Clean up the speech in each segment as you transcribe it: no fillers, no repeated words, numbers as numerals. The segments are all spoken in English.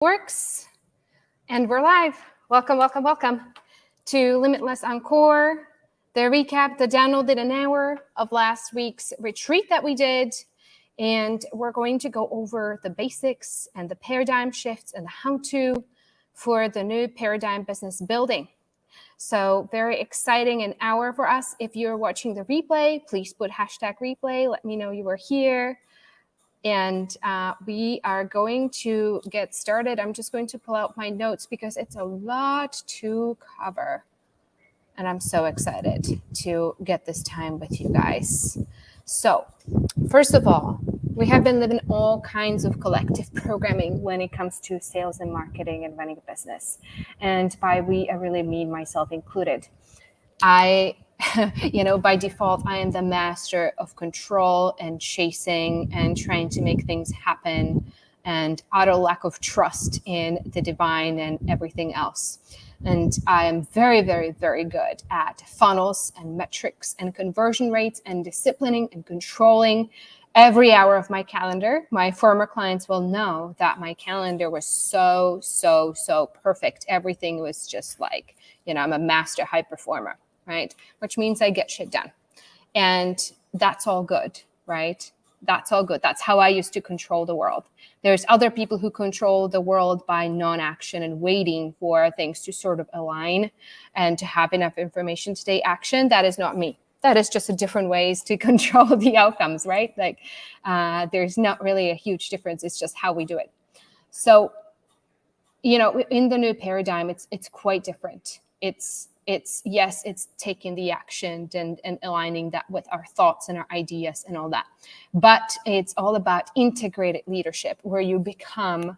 Works, and we're live. Welcome to Limitless Encore, the recap, the downloaded an hour of last week's retreat that we did. And we're going to go over the basics and the paradigm shifts and the how-to for the new paradigm business building. So very exciting an hour for us. If you're watching the replay, please put hashtag replay. Let me know you were here. And we are going to get started. I'm just going to pull out my notes because it's a lot to cover. And I'm so excited to get this time with you guys. So first of all, we have been living all kinds of collective programming when it comes to sales and marketing and running a business. And by we, I really mean myself included. By default, I am the master of control and chasing and trying to make things happen and utter lack of trust in the divine and everything else. And I am very, very, very good at funnels and metrics and conversion rates and disciplining and controlling every hour of my calendar. My former clients will know that my calendar was so perfect. Everything was just like, I'm a master high performer. Right? Which means I get shit done. And that's all good, right? That's all good. That's how I used to control the world. There's other people who control the world by non-action and waiting for things to sort of align and to have enough information to take action. That is not me. That is just a different ways to control the outcomes, right? Like there's not really a huge difference. It's just how we do it. So, in the new paradigm, it's quite different. It's taking the action and aligning that with our thoughts and our ideas and all that. But it's all about integrated leadership where you become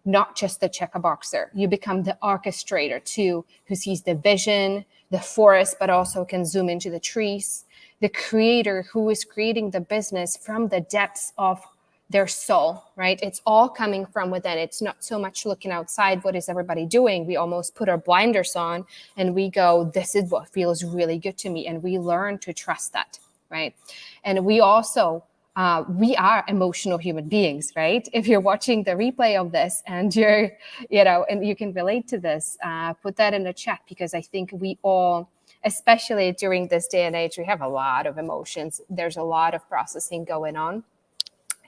not just the checker boxer. You become the orchestrator too, who sees the vision, the forest, but also can zoom into the trees. The creator who is creating the business from the depths of their soul, right? It's all coming from within. It's not so much looking outside. What is everybody doing? We almost put our blinders on and we go, this is what feels really good to me. And we learn to trust that, right? And we also, we are emotional human beings, right? If you're watching the replay of this and you're, and you can relate to this, put that in the chat because I think we all, especially during this day and age, we have a lot of emotions. There's a lot of processing going on.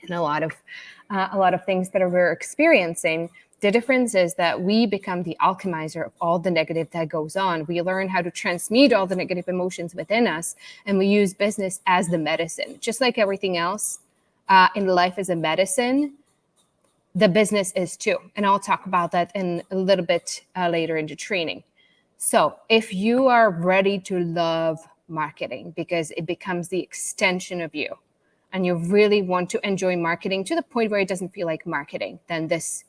And a lot of things that we're experiencing. The difference is that we become the alchemizer of all the negative that goes on. We learn how to transmute all the negative emotions within us, and we use business as the medicine. Just like everything else in life is a medicine, the business is too. And I'll talk about that in a little bit later in the training. So if you are ready to love marketing because it becomes the extension of you, and you really want to enjoy marketing to the point where it doesn't feel like marketing, then this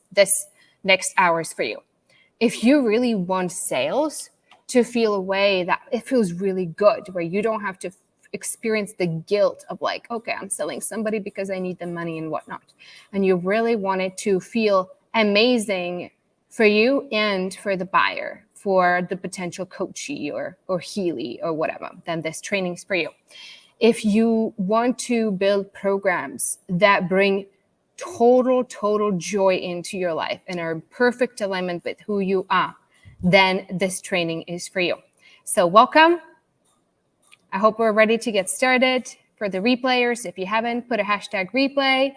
next hour is for you. If you really want sales to feel a way that it feels really good, where you don't have to experience the guilt of like, okay, I'm selling somebody because I need the money and whatnot, and you really want it to feel amazing for you and for the buyer, for the potential coachee or Healy or whatever, then this training's for you. If you want to build programs that bring total joy into your life and are in perfect alignment with who you are, then this training is for you. So welcome. I hope we're ready to get started. For the replayers, if you haven't, put a hashtag replay.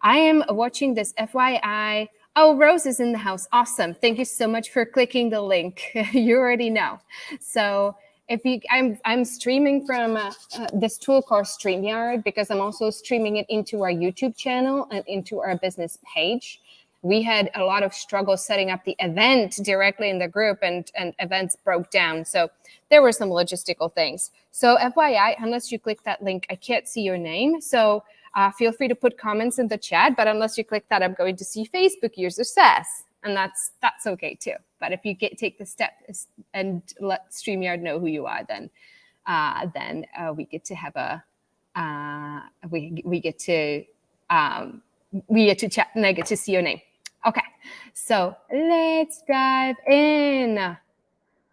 I am watching this FYI. Oh, Rose is in the house. Awesome. Thank you so much for clicking the link. You already know. So I'm streaming from this tool called StreamYard because I'm also streaming it into our YouTube channel and into our business page. We had a lot of struggle setting up the event directly in the group and events broke down. So there were some logistical things. So FYI, unless you click that link, I can't see your name. So feel free to put comments in the chat. But unless you click that, I'm going to see Facebook user says. And that's okay too. But if you take the step and let StreamYard know who you are, then we get to have we get to chat and I get to see your name. Okay, so let's dive in.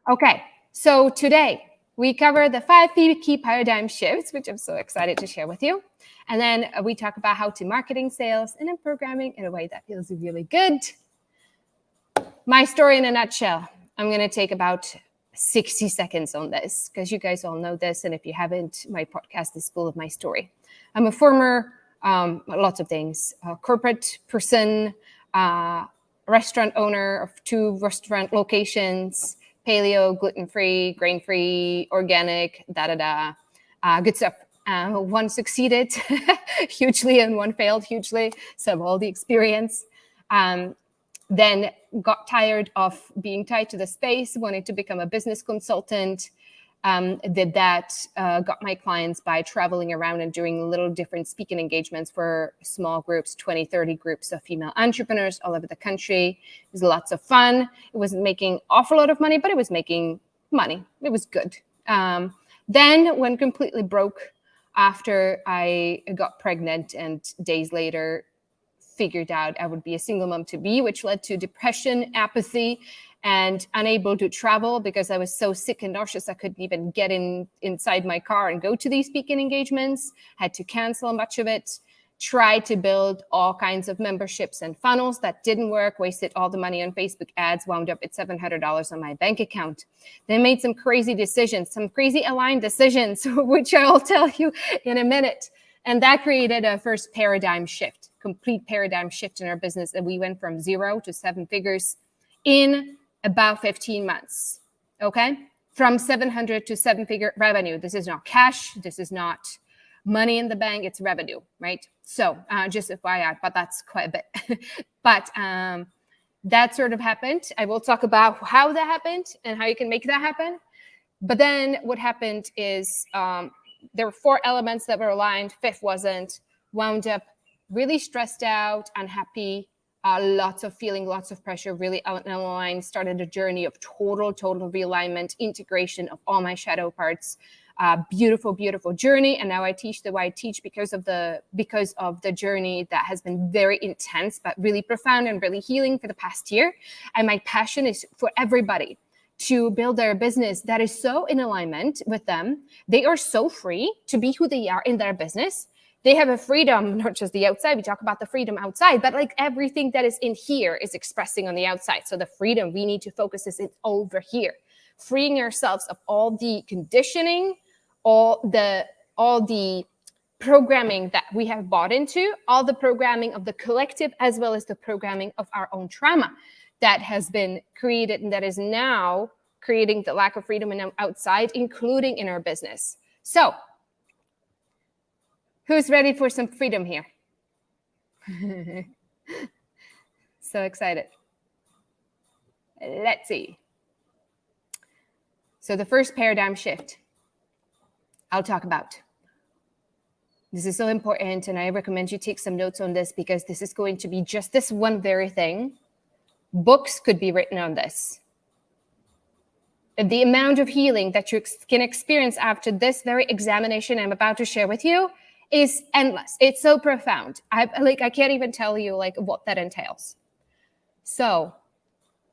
Okay, so today we cover the 5 key paradigm shifts, which I'm so excited to share with you. And then we talk about how to marketing, sales, and then programming in a way that feels really good. my story in a nutshell. I'm going to take about 60 seconds on this because you guys all know this. And if you haven't, my podcast is full of my story. I'm a former, lots of things, corporate person, restaurant owner of 2 restaurant locations, paleo, gluten-free, grain-free, organic, good stuff. One succeeded hugely and one failed hugely. So all the experience. Then got tired of being tied to the space, wanted to become a business consultant. Did that, got my clients by traveling around and doing little different speaking engagements for small groups, 20, 30 groups of female entrepreneurs all over the country. It was lots of fun. It wasn't making awful lot of money, but it was making money. It was good. Then when completely broke after I got pregnant and days later figured out I would be a single mom to be, which led to depression, apathy, and unable to travel because I was so sick and nauseous I couldn't even get inside my car and go to these speaking engagements, had to cancel much of it, tried to build all kinds of memberships and funnels that didn't work, wasted all the money on Facebook ads, wound up at $700 on my bank account. Then made some crazy decisions, some crazy aligned decisions, which I'll tell you in a minute. And that created a first paradigm shift, complete paradigm shift in our business. And we went from 0 to 7 figures in about 15 months, okay? From 700 to 7-figure revenue. This is not cash. This is not money in the bank. It's revenue, right? So just FYI, but that's quite a bit. But that sort of happened. I will talk about how that happened and how you can make that happen. But then what happened is there were 4 elements that were aligned. 5th wasn't. Wound up really stressed out, unhappy, lots of feeling, lots of pressure, really unaligned, started a journey of total realignment, integration of all my shadow parts. Beautiful journey. And now I teach the way I teach because of the journey that has been very intense, but really profound and really healing for the past year. And my passion is for everybody to build their business that is so in alignment with them. They are so free to be who they are in their business. They have a freedom, not just the outside. We talk about the freedom outside, but like everything that is in here is expressing on the outside. So the freedom we need to focus is over here, freeing ourselves of all the conditioning, all the programming that we have bought into, all the programming of the collective, as well as the programming of our own trauma that has been created and that is now creating the lack of freedom in outside, including in our business. So who's ready for some freedom here? So excited. Let's see. So the first paradigm shift I'll talk about. This is so important, and I recommend you take some notes on this because this is going to be just this one very thing. Books could be written on this. The amount of healing that you can experience after this very examination I'm about to share with you is endless. It's so profound. I can't even tell you what that entails. So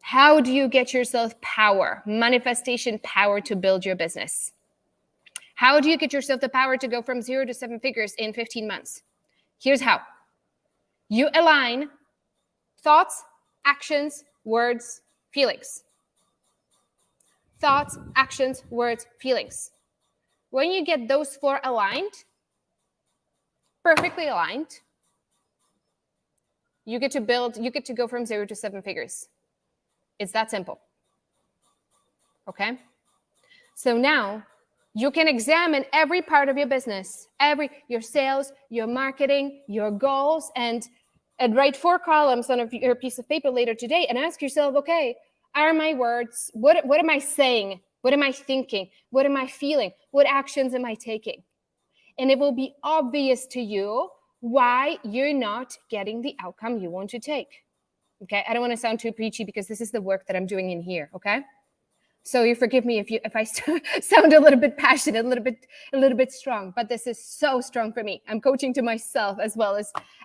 how do you get yourself power, manifestation power to build your business? How do you get yourself the power to go from 0 to 7 figures in 15 months? Here's how. You align thoughts, actions, words, feelings. Thoughts, actions, words, feelings. When you get those 4 aligned, perfectly aligned, you get to go from 0 to 7 figures. It's that simple. Okay? So now you can examine every part of your business, your sales, your marketing, your goals, and write 4 columns on your piece of paper later today and ask yourself, okay, are my words, what am I saying? What am I thinking? What am I feeling? What actions am I taking? And it will be obvious to you why you're not getting the outcome you want to take. Okay, I don't want to sound too preachy because this is the work that I'm doing in here, okay? So you forgive me if I sound a little bit passionate, a little bit strong, but this is so strong for me. I'm coaching to myself as well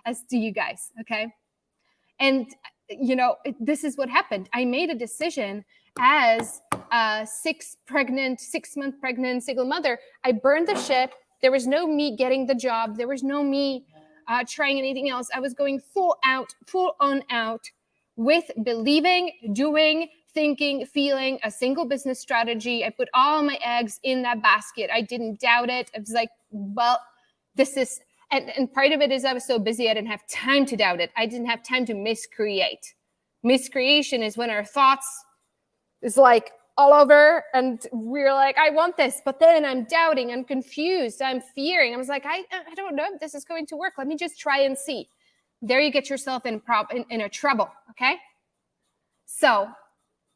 as to you guys, okay? And this is what happened. I made a decision as a 6-month pregnant single mother. I burned the ship. There was no me getting the job. There was no me trying anything else. I was going full on out with believing, doing, thinking, feeling a single business strategy. I put all my eggs in that basket. I didn't doubt it. I was like, well, this is, and part of it is I was so busy, I didn't have time to doubt it. I didn't have time to miscreate. Miscreation is when our thoughts is like all over and we're like, I want this, but then I'm doubting, I'm confused, I'm fearing. I was like, I don't know if this is going to work. Let me just try and see. There you get yourself in a trouble, okay? So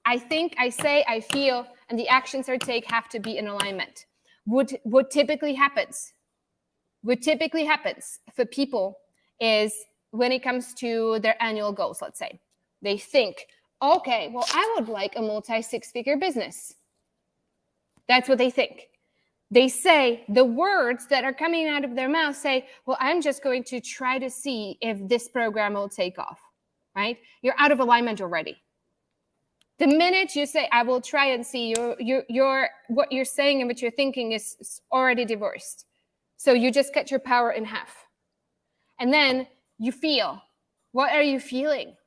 I think, I say, I feel, and the actions I take have to be in alignment. What typically happens for people is when it comes to their annual goals, let's say, they think, okay, well, I would like a multi-six-figure business. That's what they think. They say, the words that are coming out of their mouth say, well, I'm just going to try to see if this program will take off, right? You're out of alignment already. The minute you say, I will try and see, what you're saying and what you're thinking is already divorced. So you just cut your power in half. And then you feel, what are you feeling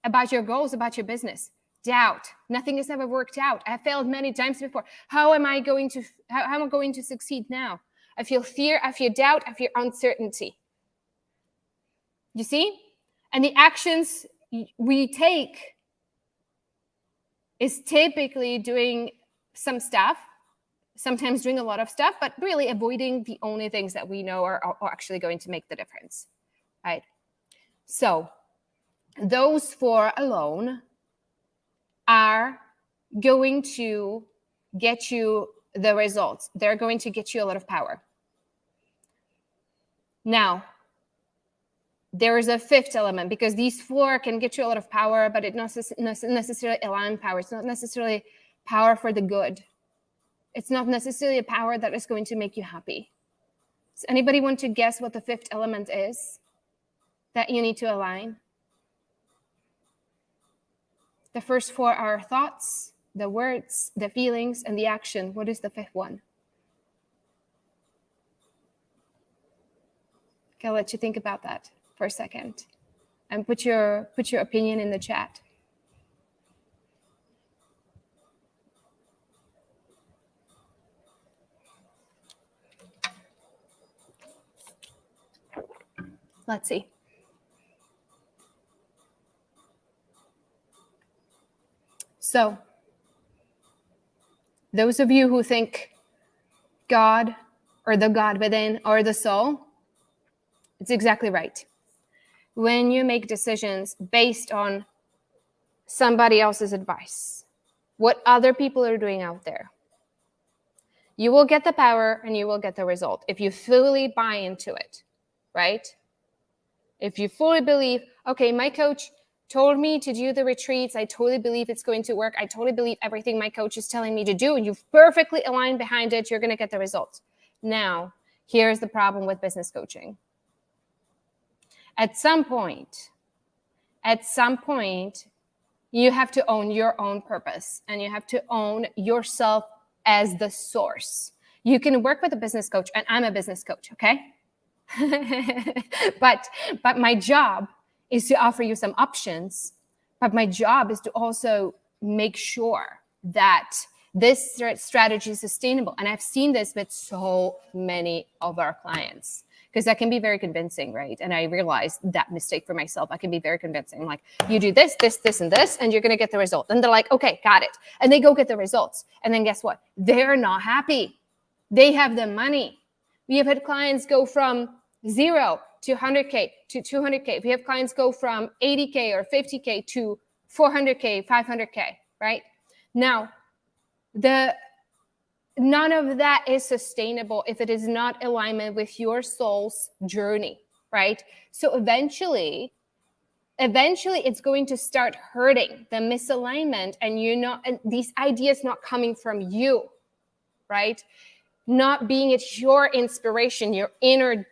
about your goals, about your business? Doubt. Nothing has ever worked out. I failed many times before. How am I going to succeed now? I feel fear, I feel doubt, I feel uncertainty. You see? And the actions we take is typically doing some stuff, sometimes doing a lot of stuff, but really avoiding the only things that we know are actually going to make the difference, right? So those four alone are going to get you the results. They're going to get you a lot of power. Now, there is a fifth element, because these four can get you a lot of power, but it not necessarily align power. It's not necessarily power for the good. It's not necessarily a power that is going to make you happy. Does anybody want to guess what the fifth element is that you need to align? The first four are thoughts, the words, the feelings, and the action. What is the fifth one? Okay, I'll let you think about that for a second and put your opinion in the chat. Let's see. So, those of you who think God or the God within or the soul, it's exactly right. When you make decisions based on somebody else's advice, what other people are doing out there, you will get the power and you will get the result if you fully buy into it, right? If you fully believe, okay, my coach told me to do the retreats. I totally believe it's going to work. I totally believe everything my coach is telling me to do, and you've perfectly aligned behind it, you're going to get the results. Now, here's the problem with business coaching. At some point, you have to own your own purpose, and you have to own yourself as the source. You can work with a business coach, and I'm a business coach, okay? but my job is to offer you some options, but my job is to also make sure that this strategy is sustainable. And I've seen this with so many of our clients, because that can be very convincing, right? And I realized that mistake for myself. I can be very convincing. Like, you do this, this, this, and this, and you're going to get the result. And they're like, okay, got it. And they go get the results. And then guess what? They're not happy. They have the money. We have had clients go from 0 to 100K to 200K. We have clients go from 80K or 50K to 400K, 500K, right? Now, none of that is sustainable if it is not alignment with your soul's journey, right? So eventually it's going to start hurting, the misalignment, and these ideas not coming from you, right? Not being it's your inspiration, your inner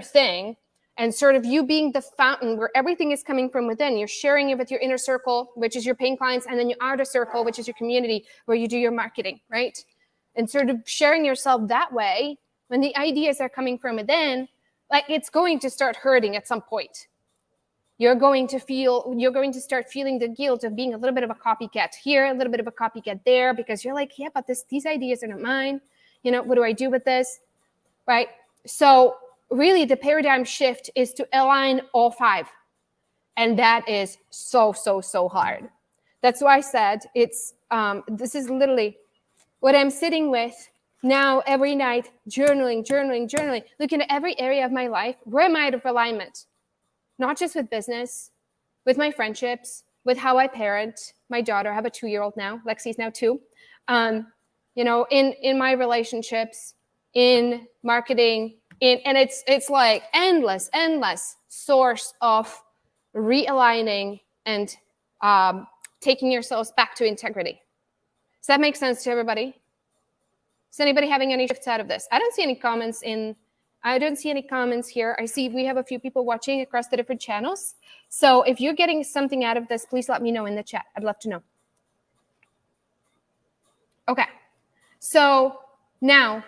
thing, and sort of you being the fountain where everything is coming from within. You're sharing it with your inner circle, which is your paying clients, and then your outer circle, which is your community, where you do your marketing, right? And sort of sharing yourself that way, when the ideas are coming from within, like, it's going to start hurting at some point. you're going to start feeling the guilt of being a little bit of a copycat here, a little bit of a copycat there, because you're like, yeah, but these ideas are not mine. What do I do with this? Right? So really the paradigm shift is to align all 5. And that is so hard. That's why I said it's, this is literally what I'm sitting with now every night, journaling, looking at every area of my life. Where am I out of alignment? Not just with business, with my friendships, with how I parent my daughter. I have a 2-year-old now. Lexi's now 2. In my relationships, in marketing, and it's like endless source of realigning and taking yourselves back to integrity. Does that make sense to everybody? Is anybody having any shifts out of this? I don't see any comments here. I see we have a few people watching across the different channels. So if you're getting something out of this, please let me know in the chat. I'd love to know. Okay. So now,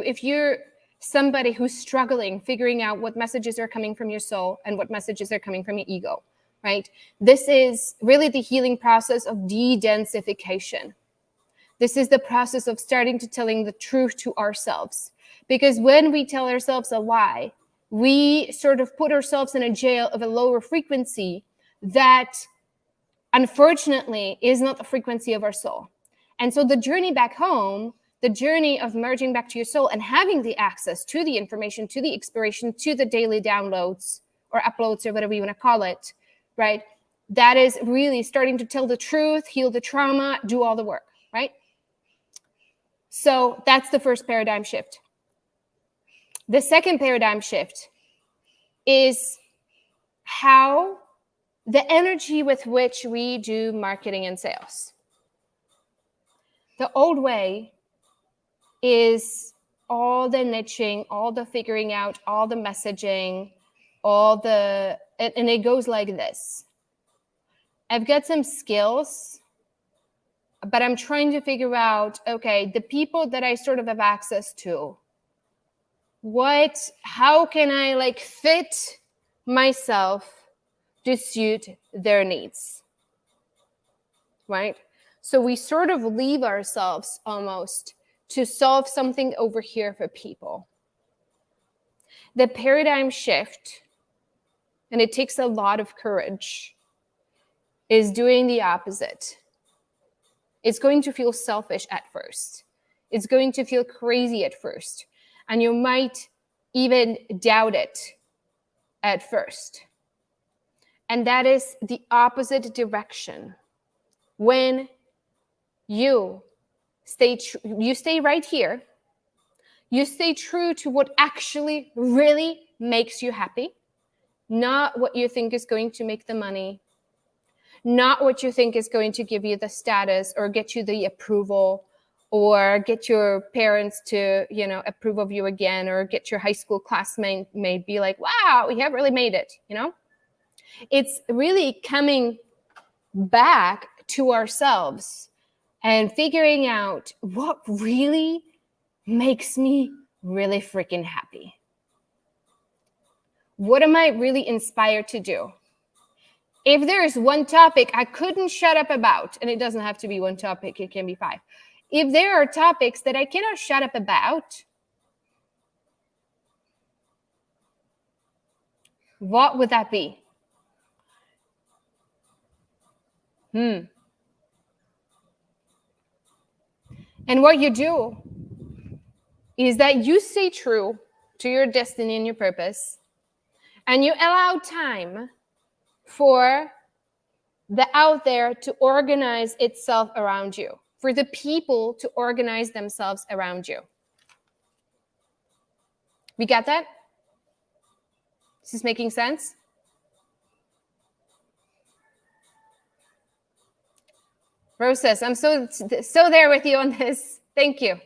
if you're somebody who's struggling, figuring out what messages are coming from your soul and what messages are coming from your ego, right? This is really the healing process of de-densification. This is the process of starting to telling the truth to ourselves. Because when we tell ourselves a lie, we sort of put ourselves in a jail of a lower frequency that unfortunately is not the frequency of our soul. And so the journey back home, the journey of merging back to your soul and having the access to the information, to the inspiration, to the daily downloads or uploads or whatever you want to call it, right? That is really starting to tell the truth, heal the trauma, do all the work, right? So that's the first paradigm shift. The second paradigm shift is how the energy with which we do marketing and sales. The old way is all the niching, all the figuring out, all the messaging, and it goes like this. I've got some skills, but I'm trying to figure out, okay, the people that I sort of have access to, how can I fit myself to suit their needs, right? So we sort of leave ourselves almost to solve something over here for people. The paradigm shift, and it takes a lot of courage, is doing the opposite. It's going to feel selfish at first. It's going to feel crazy at first. And you might even doubt it at first. And that is the opposite direction. When you stay right here, you stay true to what actually really makes you happy, not what you think is going to make the money, not what you think is going to give you the status or get you the approval or get your parents to, approve of you again, or get your high school classmate be like, wow, we have really made it, It's really coming back to ourselves and figuring out what really makes me really freaking happy. What am I really inspired to do? If there is one topic I couldn't shut up about, and it doesn't have to be one topic, it can be 5. If there are topics that I cannot shut up about, what would that be? And what you do is that you stay true to your destiny and your purpose, and you allow time for the out there to organize itself around you, for the people to organize themselves around you. We got that? Is this making sense? Roses, I'm so there with you on this. Thank you.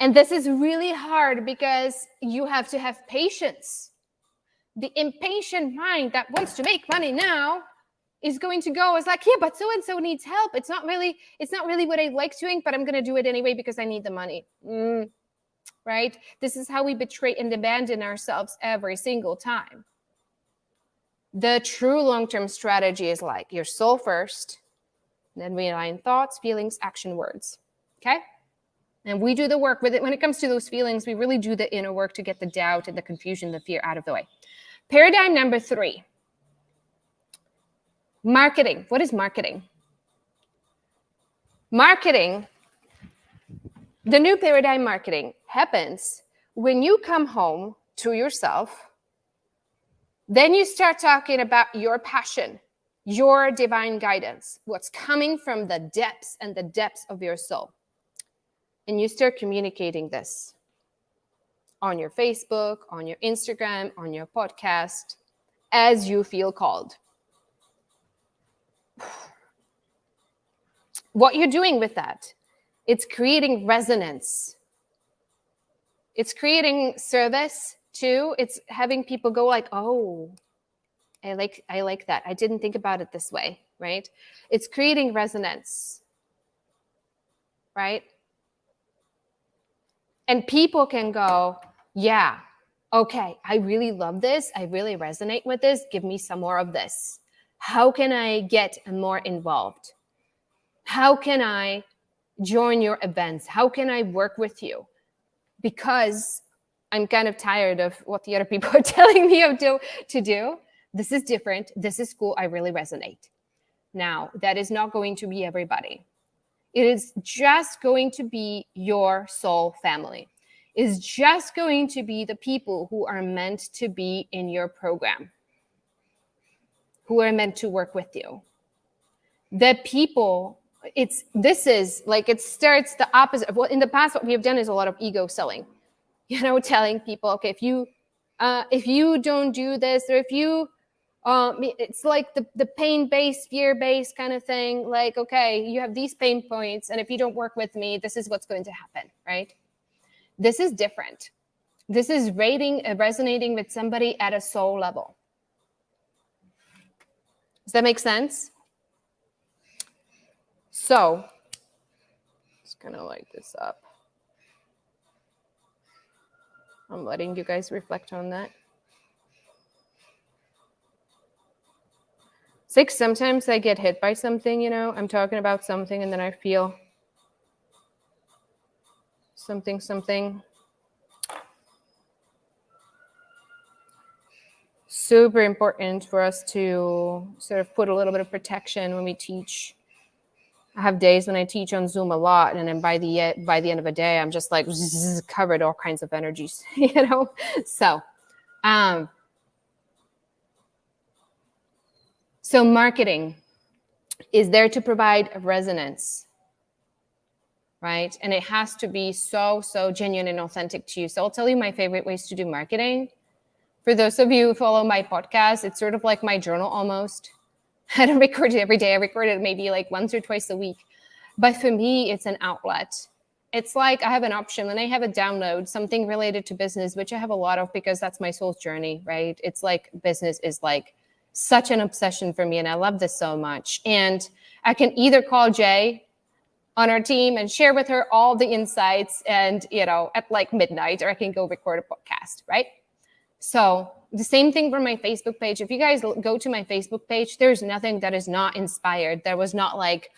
And this is really hard because you have to have patience. The impatient mind that wants to make money now is going to go as like, yeah, but so-and-so needs help. It's not really what I like doing, but I'm going to do it anyway because I need the money. Right? This is how we betray and abandon ourselves every single time. The true long-term strategy is like your soul first, then we align thoughts, feelings, action, words. Okay? And we do the work with it. When it comes to those feelings, we really do the inner work to get the doubt and the confusion, the fear out of the way. Paradigm number 3. Marketing. What is marketing? Marketing, the new paradigm marketing happens when you come home to yourself, then you start talking about your passion, your divine guidance, what's coming from the depths and the depths of your soul. And you start communicating this on your Facebook, on your Instagram, on your podcast, as you feel called. What you're doing with that, it's creating resonance. It's creating service too. It's having people go like, oh, I like that. I didn't think about it this way, right? It's creating resonance, right? And people can go, yeah, okay, I really love this. I really resonate with this. Give me some more of this. How can I get more involved? How can I join your events? How can I work with you? Because I'm kind of tired of what the other people are telling me to do. This is different. This is cool. I really resonate. Now, that is not going to be everybody. It is just going to be your soul family. It is just going to be the people who are meant to be in your program, who are meant to work with you. The people, it starts the opposite. Well, in the past, what we have done is a lot of ego selling. Telling people, okay, if you don't do this, or if you, it's like the pain-based, fear-based kind of thing. Like, okay, you have these pain points, and if you don't work with me, this is what's going to happen, right? This is different. This is resonating with somebody at a soul level. Does that make sense? So, just kind of light this up. I'm letting you guys reflect on that. 6, sometimes I get hit by something, I'm talking about something and then I feel something. Super important for us to sort of put a little bit of protection when we teach. I have days when I teach on Zoom a lot, and then by the end of the day, I'm just like covered all kinds of energies, So marketing is there to provide resonance, right? And it has to be so genuine and authentic to you. So I'll tell you my favorite ways to do marketing. For those of you who follow my podcast, it's sort of like my journal almost. I don't record it every day. I record it maybe like once or twice a week. But for me, it's an outlet. It's like I have an option when I have a download, something related to business, which I have a lot of because that's my soul's journey, right? It's like business is like such an obsession for me, and I love this so much. And I can either call Jay on our team and share with her all the insights and, at like midnight, or I can go record a podcast, right? So the same thing for my Facebook page. If you guys go to my Facebook page, there's nothing that is not inspired. There was not like,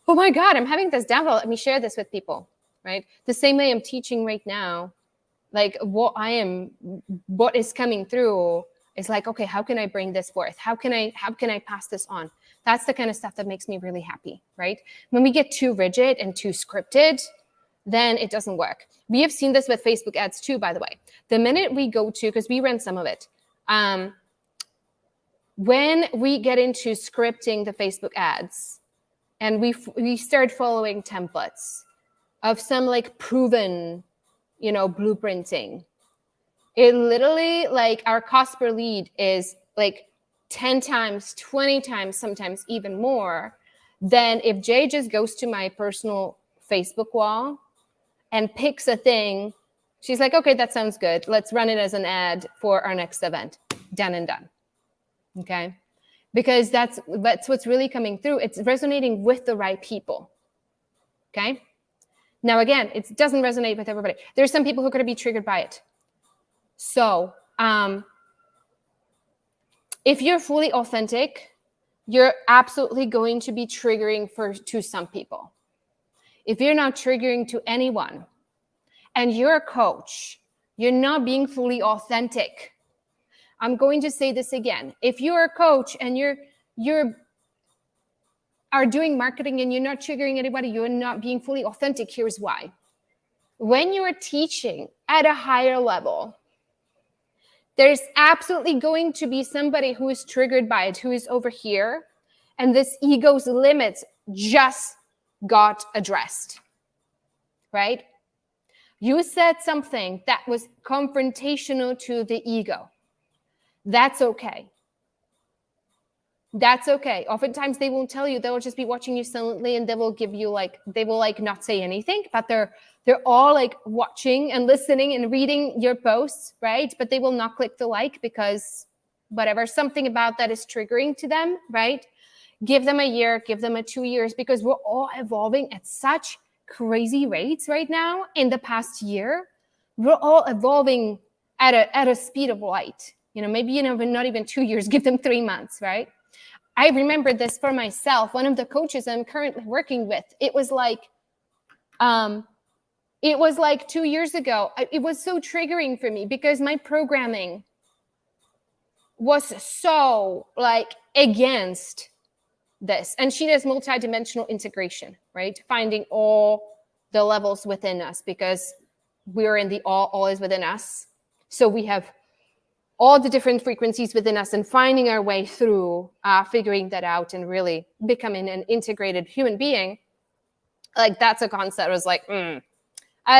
oh my God, I'm having this download. Let me share this with people, right? The same way I'm teaching right now, like what is coming through is like, okay, how can I bring this forth? How can I pass this on? That's the kind of stuff that makes me really happy, right? When we get too rigid and too scripted, then it doesn't work. We have seen this with Facebook ads too, by the way. The minute we go to, because we run some of it, when we get into scripting the Facebook ads and we start following templates of some like proven, blueprinting, it literally like our cost per lead is like 10 times, 20 times, sometimes even more than if Jay just goes to my personal Facebook wall and picks a thing. She's like, okay, that sounds good. Let's run it as an ad for our next event. Done and done. Okay. because that's what's really coming through. It's resonating with the right people. Okay. Now, again, it doesn't resonate with everybody. There's some people who are going to be triggered by it. So if you're fully authentic, you're absolutely going to be triggering to some people. If you're not triggering to anyone and you're a coach, you're not being fully authentic. I'm going to say this again. If you're a coach and you're doing marketing and you're not triggering anybody, you're not being fully authentic. Here's why. When you are teaching at a higher level, there's absolutely going to be somebody who is triggered by it, who is over here, and this ego's limits just got addressed, right? You said something that was confrontational to the ego. That's okay. That's okay. Oftentimes they won't tell you. They'll just be watching you silently, and they will give you they will not say anything, but they're all watching and listening and reading your posts, right? But they will not click the like because whatever, something about that is triggering to them, right? Give them a year, give them 2 years, because we're all evolving at such crazy rates right now. In the past year, we're all evolving at a speed of light. Maybe not even 2 years, give them 3 months, right? I remember this for myself. One of the coaches I'm currently working with, it was like 2 years ago. It was so triggering for me because my programming was so against this. And she does multidimensional integration, right? Finding all the levels within us, because we're in the all is within us. So we have all the different frequencies within us, and finding our way through, figuring that out and really becoming an integrated human being. That's a concept. I was I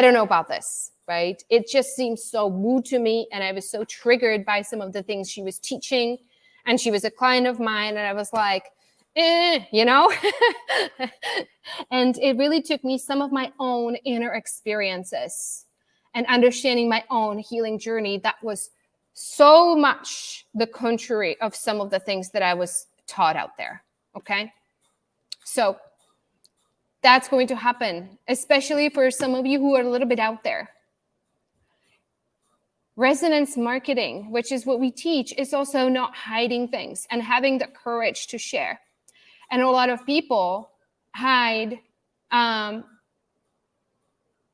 don't know about this, right? It just seems so woo to me. And I was so triggered by some of the things she was teaching, and she was a client of mine. And I was and it really took me some of my own inner experiences and understanding my own healing journey that was so much the contrary of some of the things that I was taught out there. Okay. So that's going to happen, especially for some of you who are a little bit out there. Resonance marketing, which is what we teach, is also not hiding things and having the courage to share. And a lot of people hide. Oh,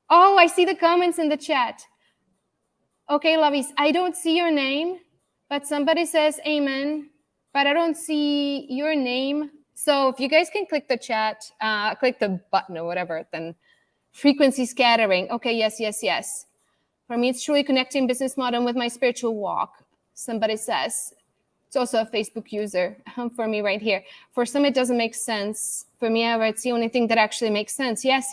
I see the comments in the chat. Okay, lovies, I don't see your name, but somebody says amen, but I don't see your name. So if you guys can click the chat, click the button or whatever, then frequency scattering. Okay, yes. For me, it's truly connecting business model with my spiritual walk. Somebody says. It's also a Facebook user for me right here. For some, it doesn't make sense. For me, however, it's the only thing that actually makes sense. Yes,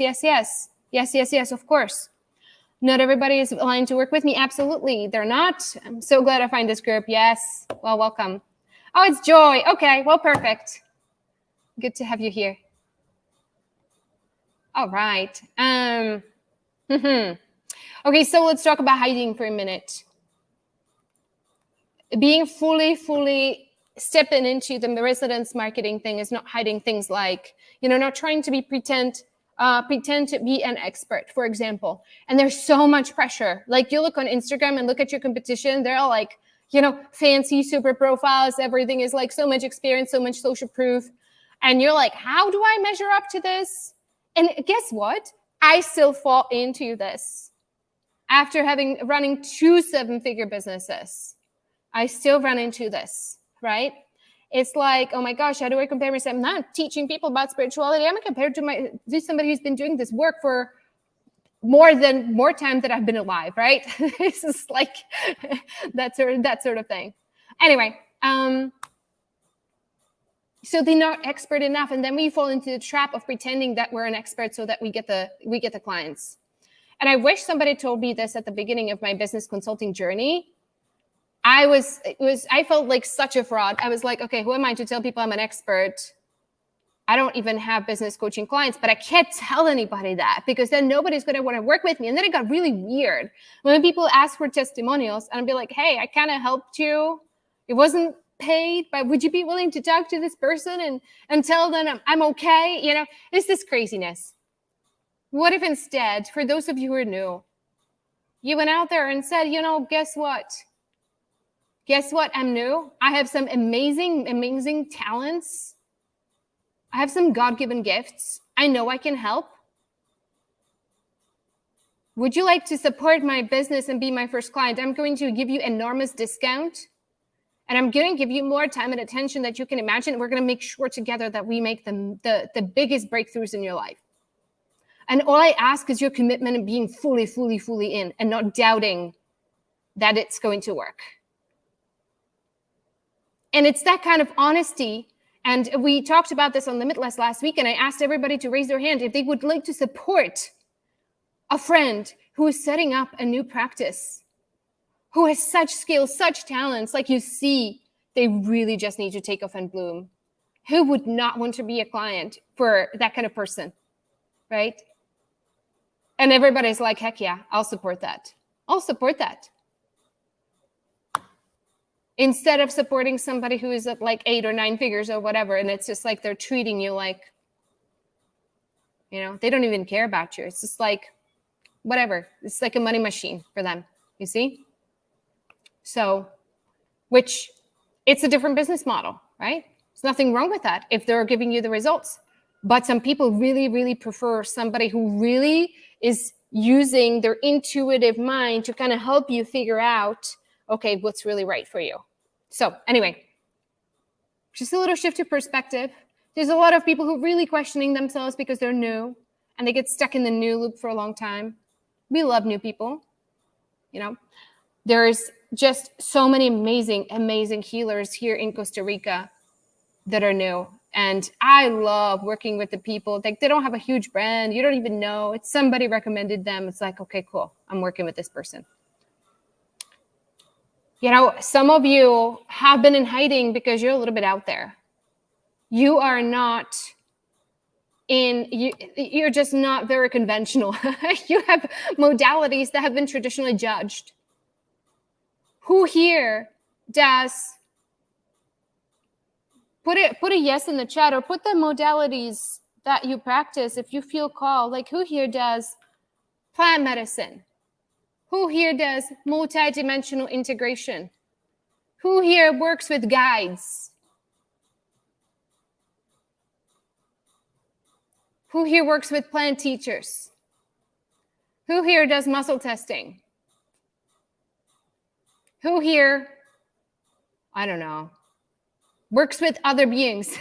of course. Not everybody is aligned to work with me. Absolutely, they're not. I'm so glad I find this group. Yes, well, welcome. Oh, it's Joy. Okay, well, perfect. Good to have you here. All right. Okay, so let's talk about hiding for a minute. Being fully stepping into the resonance marketing thing is not hiding things not trying to be pretend to be an expert, for example. And there's so much pressure. You look on Instagram and look at your competition, they're all fancy, super profiles. Everything is so much experience, so much social proof. And you're how do I measure up to this? And guess what? I still fall into this. After running 2 7-figure businesses, I still run into this, right? It's oh my gosh, how do I compare myself? I'm not teaching people about spirituality. I'm compared to somebody who's been doing this work for more time that I've been alive, right? This is that sort of thing. Anyway, so they're not expert enough, and then we fall into the trap of pretending that we're an expert so that we get the clients. And I wish somebody told me this at the beginning of my business consulting journey. I felt like such a fraud. I was okay, who am I to tell people I'm an expert? I don't even have business coaching clients, but I can't tell anybody that, because then nobody's going to want to work with me. And then it got really weird when people ask for testimonials, and I'd be hey, I kind of helped you. It wasn't paid, but would you be willing to talk to this person and tell them I'm okay? You know, it's this craziness. What if instead, for those of you who are new, you went out there and said, you know, guess what? Guess what? I'm new. I have some amazing, amazing talents. I have some God-given gifts. I know I can help. Would you like to support my business and be my first client? I'm going to give you enormous discount. And I'm going to give you more time and attention that you can imagine. We're going to make sure together that we make the biggest breakthroughs in your life. And all I ask is your commitment and being fully, fully, fully in and not doubting that it's going to work. And it's that kind of honesty. And we talked about this on Limitless last week, and I asked everybody to raise their hand if they would like to support a friend who is setting up a new practice, who has such skills, such talents, like you see, they really just need to take off and bloom. Who would not want to be a client for that kind of person, right? And everybody's like, heck yeah, I'll support that. I'll support that. Instead of supporting somebody who is at like 8 or 9 figures or whatever, and it's just like they're treating you like, you know, they don't even care about you. It's just like, whatever. It's like a money machine for them, you see? So, which it's a different business model, right? There's nothing wrong with that if they're giving you the results. But some people really, really prefer somebody who really is using their intuitive mind to kind of help you figure out, okay, what's really right for you. So anyway, just a little shift of perspective. There's a lot of people who are really questioning themselves because they're new and they get stuck in the new loop for a long time. We love new people, you know. There's just so many amazing, amazing healers here in Costa Rica that are new. And I love working with the people. Like, they don't have a huge brand. You don't even know. It's somebody recommended them. It's like, okay, cool. I'm working with this person. You know, some of you have been in hiding because you're a little bit out there. You are not you're just not very conventional. You have modalities that have been traditionally judged. Who here does, put a yes in the chat, or put the modalities that you practice if you feel called. Like, who here does plant medicine? Who here does multidimensional integration? Who here works with guides? Who here works with plant teachers? Who here does muscle testing? Who here, I don't know, works with other beings?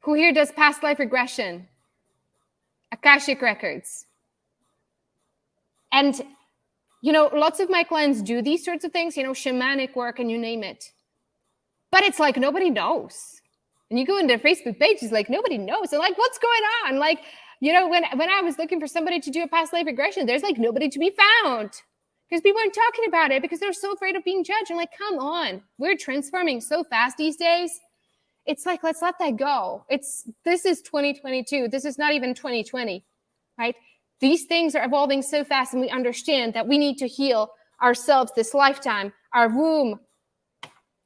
Who here does past life regression? Akashic records? And, you know, lots of my clients do these sorts of things, you know, shamanic work and you name it. But it's like nobody knows. And you go into their Facebook page, it's like nobody knows. And like, what's going on? Like, you know, when I was looking for somebody to do a past life regression, there's like nobody to be found because people aren't talking about it because they're so afraid of being judged. I'm like, come on, we're transforming so fast these days. It's like, let's let that go. This is 2022. This is not even 2020, right? These things are evolving so fast, and we understand that we need to heal ourselves this lifetime, our womb,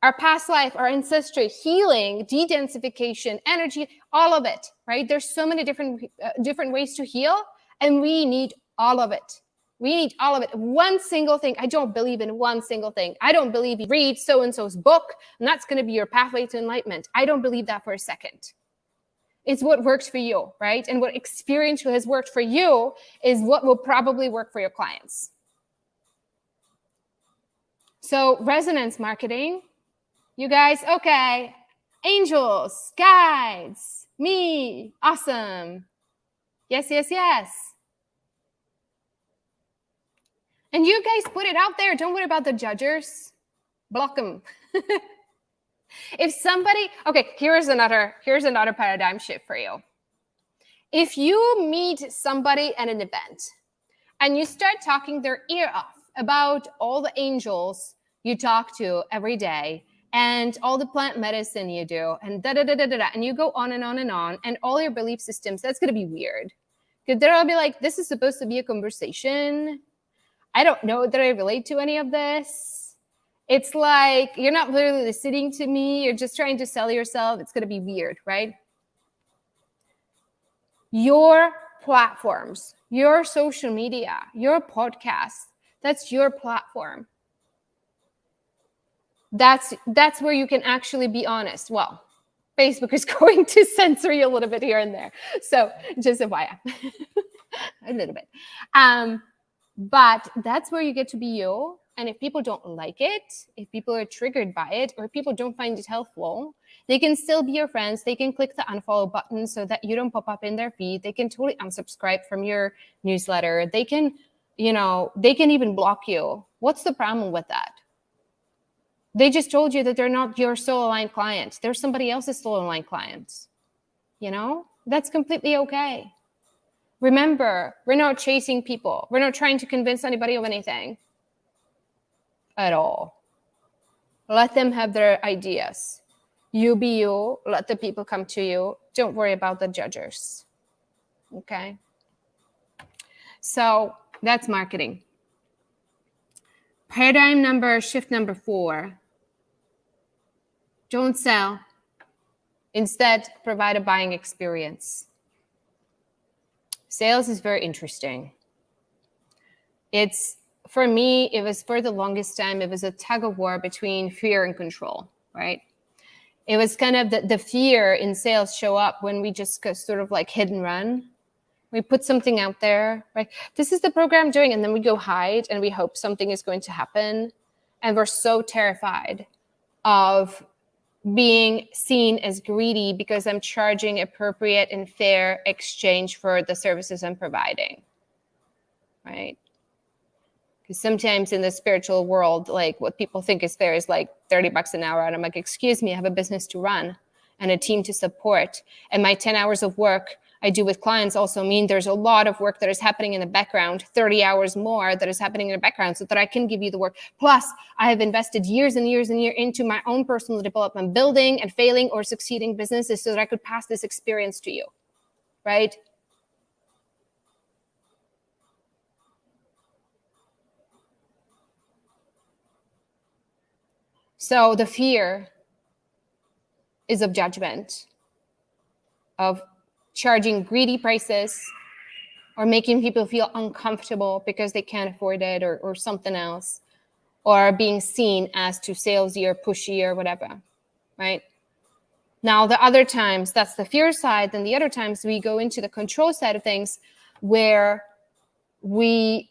our past life, our ancestry, healing, de-densification, energy, all of it, right? There's so many different ways to heal, and we need all of it. We need all of it. One single thing. I don't believe in one single thing. I don't believe you read so-and-so's book, and that's going to be your pathway to enlightenment. I don't believe that for a second. It's what works for you, right? And what experience has worked for you is what will probably work for your clients. So resonance marketing. You guys, okay. Angels, guides, me, awesome. Yes, yes, yes. And you guys put it out there. Don't worry about the judgers. Block them. If somebody, okay, here's another paradigm shift for you. If you meet somebody at an event and you start talking their ear off about all the angels you talk to every day, and all the plant medicine you do, and and you go on and on and on, and all your belief systems, that's going to be weird. Because they'll be like, this is supposed to be a conversation. I don't know that I relate to any of this. It's like you're not literally listening to me. You're just trying to sell yourself. It's going to be weird, right? Your platforms, your social media, your podcast, that's your platform. That's where you can actually be honest. Well, Facebook is going to censor you a little bit here and there. So just FYI, a little bit. But that's where you get to be you. And if people don't like it, if people are triggered by it, or people don't find it helpful, they can still be your friends. They can click the unfollow button so that you don't pop up in their feed. They can totally unsubscribe from your newsletter. They can, they can even block you. What's the problem with that? They just told you that they're not your soul aligned client. They're somebody else's soul aligned client. That's completely okay. Remember, we're not chasing people. We're not trying to convince anybody of anything at all. Let them have their ideas. You be you. Let the people come to you. Don't worry about the judges. Okay? So that's marketing. Paradigm shift number 4. Don't sell. Instead, provide a buying experience. Sales is very interesting. For me, it was for the longest time, it was a tug of war between fear and control, right? It was kind of the fear in sales show up when we just sort of like hit and run. We put something out there, right? This is the program I'm doing, and then we go hide and we hope something is going to happen. And we're so terrified of being seen as greedy because I'm charging appropriate and fair exchange for the services I'm providing, right? Because sometimes in the spiritual world, like what people think is fair is like $30 an hour. And I'm like, excuse me, I have a business to run and a team to support. And my 10 hours of work I do with clients also mean there's a lot of work that is happening in the background, 30 hours more that is happening in the background so that I can give you the work. Plus, I have invested years and years and years into my own personal development, building and failing or succeeding businesses so that I could pass this experience to you, right? So the fear is of judgment, of charging greedy prices or making people feel uncomfortable because they can't afford it or something else, or being seen as too salesy or pushy or whatever, right? Now, the other times, that's the fear side. Then the other times we go into the control side of things where we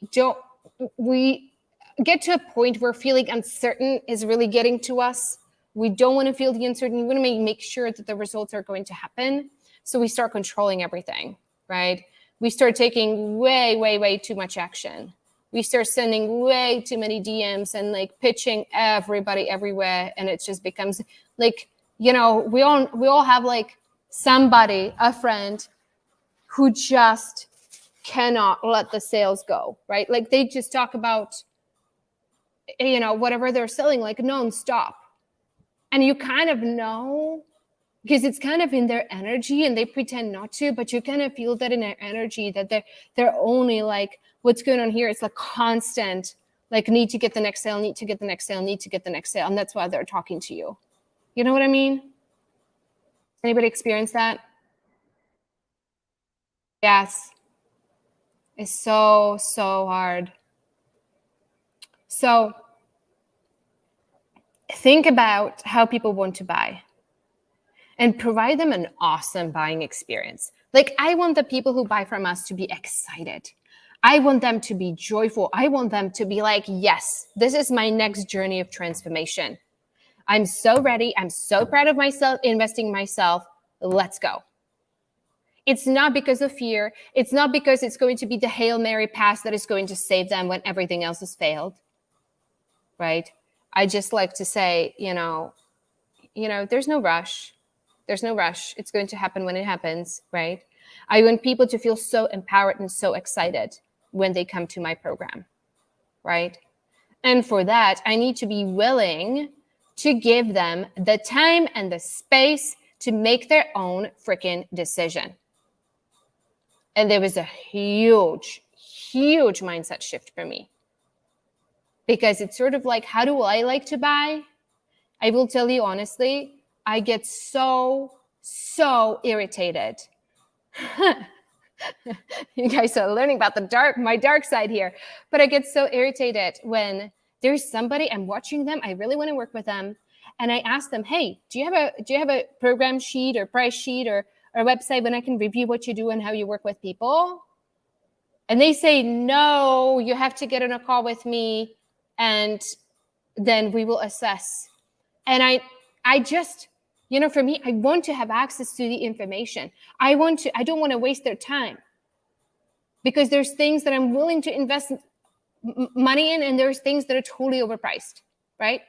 get to a point where feeling uncertain is really getting to us. We don't want to feel the uncertainty. We want to make sure that the results are going to happen. So we start controlling everything, right? We start taking way, way, way too much action. We start sending way too many DMs and like pitching everybody everywhere. And it just becomes like, we all have like somebody, a friend who just cannot let the sales go, right? Like they just talk about, whatever they're selling, like nonstop. And you kind of know, because it's kind of in their energy and they pretend not to, but you kind of feel that in their energy that they're only like, what's going on here? It's like constant, like need to get the next sale, need to get the next sale, need to get the next sale. And that's why they're talking to you. You know what I mean? Anybody experience that? Yes. It's so, so hard. So think about how people want to buy and provide them an awesome buying experience. Like I want the people who buy from us to be excited. I want them to be joyful. I want them to be like, yes, this is my next journey of transformation. I'm so ready. I'm so proud of myself, investing in myself. Let's go. It's not because of fear. It's not because it's going to be the Hail Mary pass that is going to save them when everything else has failed, right? I just like to say, there's no rush. There's no rush. It's going to happen when it happens, right? I want people to feel so empowered and so excited when they come to my program, right? And for that, I need to be willing to give them the time and the space to make their own freaking decision. And there was a huge, huge mindset shift for me. because it's sort of like, how do I like to buy? I will tell you honestly, I get so irritated. You guys are learning about my dark side here, but I get so irritated when there's somebody, I'm watching them, I really want to work with them, and I ask them, hey, do you have a program sheet or price sheet or a website when I can review what you do and how you work with people? And they say, no, you have to get on a call with me and then we will assess. And I just, for me, I want to have access to the information. I don't want to waste their time, because there's things that I'm willing to invest money in, and there's things that are totally overpriced, right?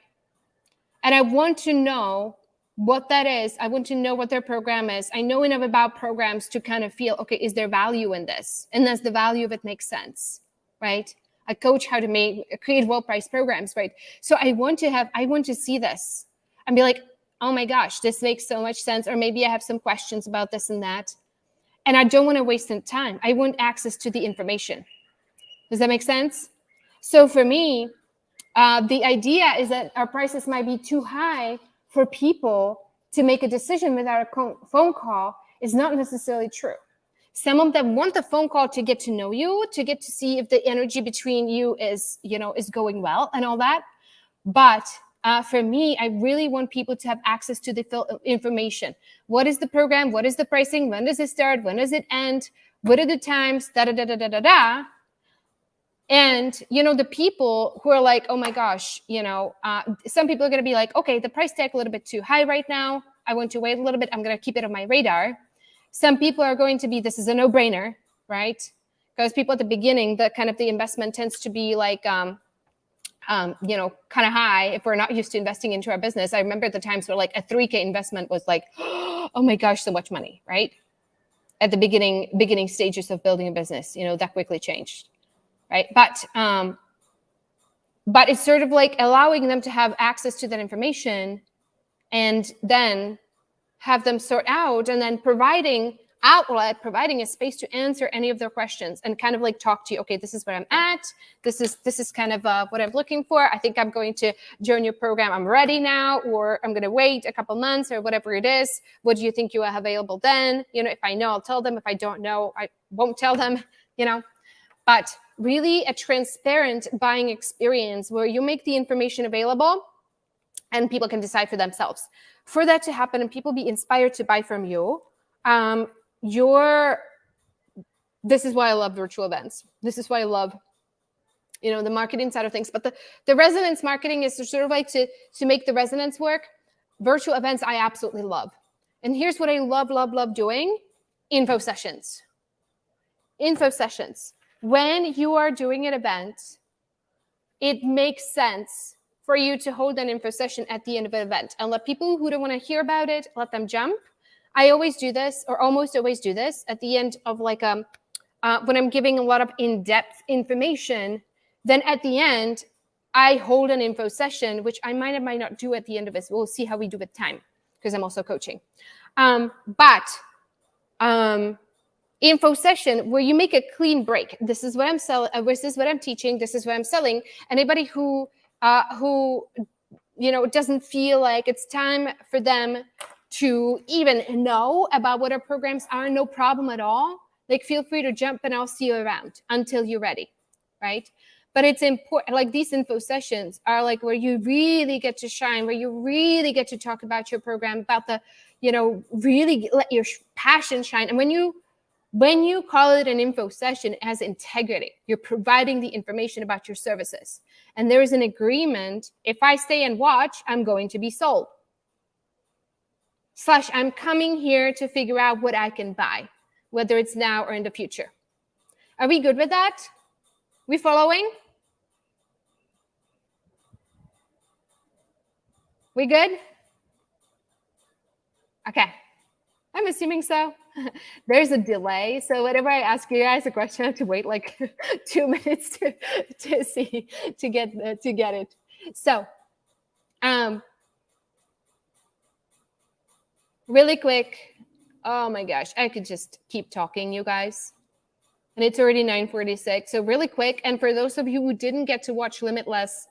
And I want to know what that is. I want to know what their program is. I know enough about programs to kind of feel, okay, is there value in this? And does the value of it make sense, right? I coach how to create well-priced programs, right? So I want to see this and be like, oh my gosh, this makes so much sense. Or maybe I have some questions about this and that. And I don't want to waste any time. I want access to the information. Does that make sense? So for me, the idea is that our prices might be too high for people to make a decision without a phone call is not necessarily true. Some of them want the phone call to get to know you, to get to see if the energy between you is going well and all that. But for me, I really want people to have access to the information. What is the program? What is the pricing? When does it start? When does it end? What are the times? Da da da da da da da. And, the people who are like, oh my gosh, some people are going to be like, okay, the price tag a little bit too high right now. I want to wait a little bit. I'm going to keep it on my radar. Some people are going to be, this is a no-brainer, right? Because people at the beginning, the investment tends to be like, kind of high if we're not used to investing into our business. I remember the times where like a 3K investment was like, oh my gosh, so much money, right? At the beginning stages of building a business, that quickly changed. Right. But it's sort of like allowing them to have access to that information and then have them sort out, and then providing a space to answer any of their questions and kind of like talk to you. Okay, this is where I'm at. This is kind of what I'm looking for. I think I'm going to join your program. I'm ready now, or I'm going to wait a couple months or whatever it is. What do you think you have available then? If I know, I'll tell them. If I don't know, I won't tell them, But really a transparent buying experience where you make the information available and people can decide for themselves. For that to happen and people be inspired to buy from you, this is why I love virtual events. This is why I love, the marketing side of things. But the resonance marketing is sort of like to make the resonance work. Virtual events I absolutely love. And here's what I love doing: info sessions. When you are doing an event, it makes sense for you to hold an info session at the end of an event and let people who don't want to hear about it, let them jump. I always do this, or almost always do this, at the end of like when I'm giving a lot of in-depth information. Then at the end, I hold an info session, which I might not do at the end of this. We'll see how we do with time, because I'm also coaching. Info session where you make a clean break. This is what I'm selling. This is what I'm teaching. This is what I'm selling. Anybody who doesn't feel like it's time for them to even know about what our programs are, no problem at all. Like, feel free to jump and I'll see you around until you're ready, right? But it's important, like these info sessions are like where you really get to shine, where you really get to talk about your program, about really let your passion shine. And when you call it an info session, it has integrity. You're providing the information about your services. And there is an agreement. If I stay and watch, I'm going to be sold. / I'm coming here to figure out what I can buy, whether it's now or in the future. Are we good with that? We following? We good? Okay. I'm assuming so. There's a delay. So whenever I ask you guys a question, I have to wait like 2 minutes to get it. So, really quick. Oh my gosh, I could just keep talking, you guys. And it's already 9:46. So really quick. And for those of you who didn't get to watch Limitless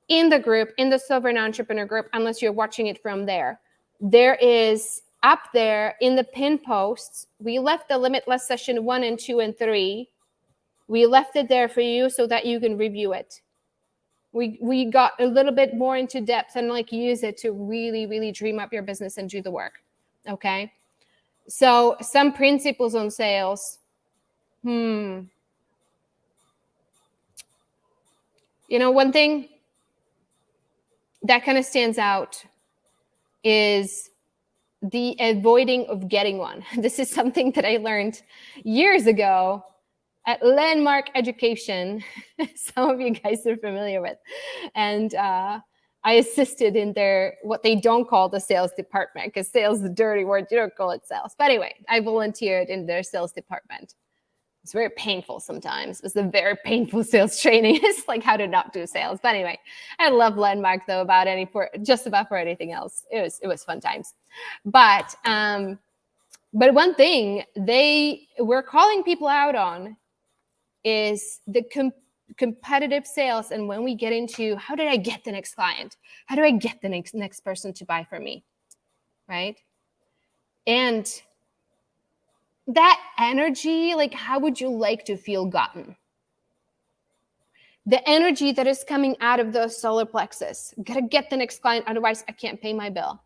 in the group, in the Sovereign Entrepreneur group, unless you're watching it from there, there is up there in the pin posts, we left the Limitless session 1 and 2 and 3. We left it there for you so that you can review it. We got a little bit more into depth and like use it to really, really dream up your business and do the work. Okay. So some principles on sales. You know, one thing that kind of stands out is the avoiding of getting one. This is something that I learned years ago at Landmark Education. Some of you guys are familiar with. And I assisted in their, what they don't call the sales department, because sales is a dirty word. You don't call it sales. But anyway, I volunteered in their sales department. It's very painful sometimes. It's a very painful sales training. It's like how to not do sales. But anyway, I love Landmark though just about for anything else. It was fun times. But one thing they were calling people out on is the competitive sales. And when we get into how did I get the next client? How do I get the next person to buy from me? Right? And that energy, like how would you like to feel gotten? The energy that is coming out of the solar plexus. Gotta get the next client, otherwise I can't pay my bill.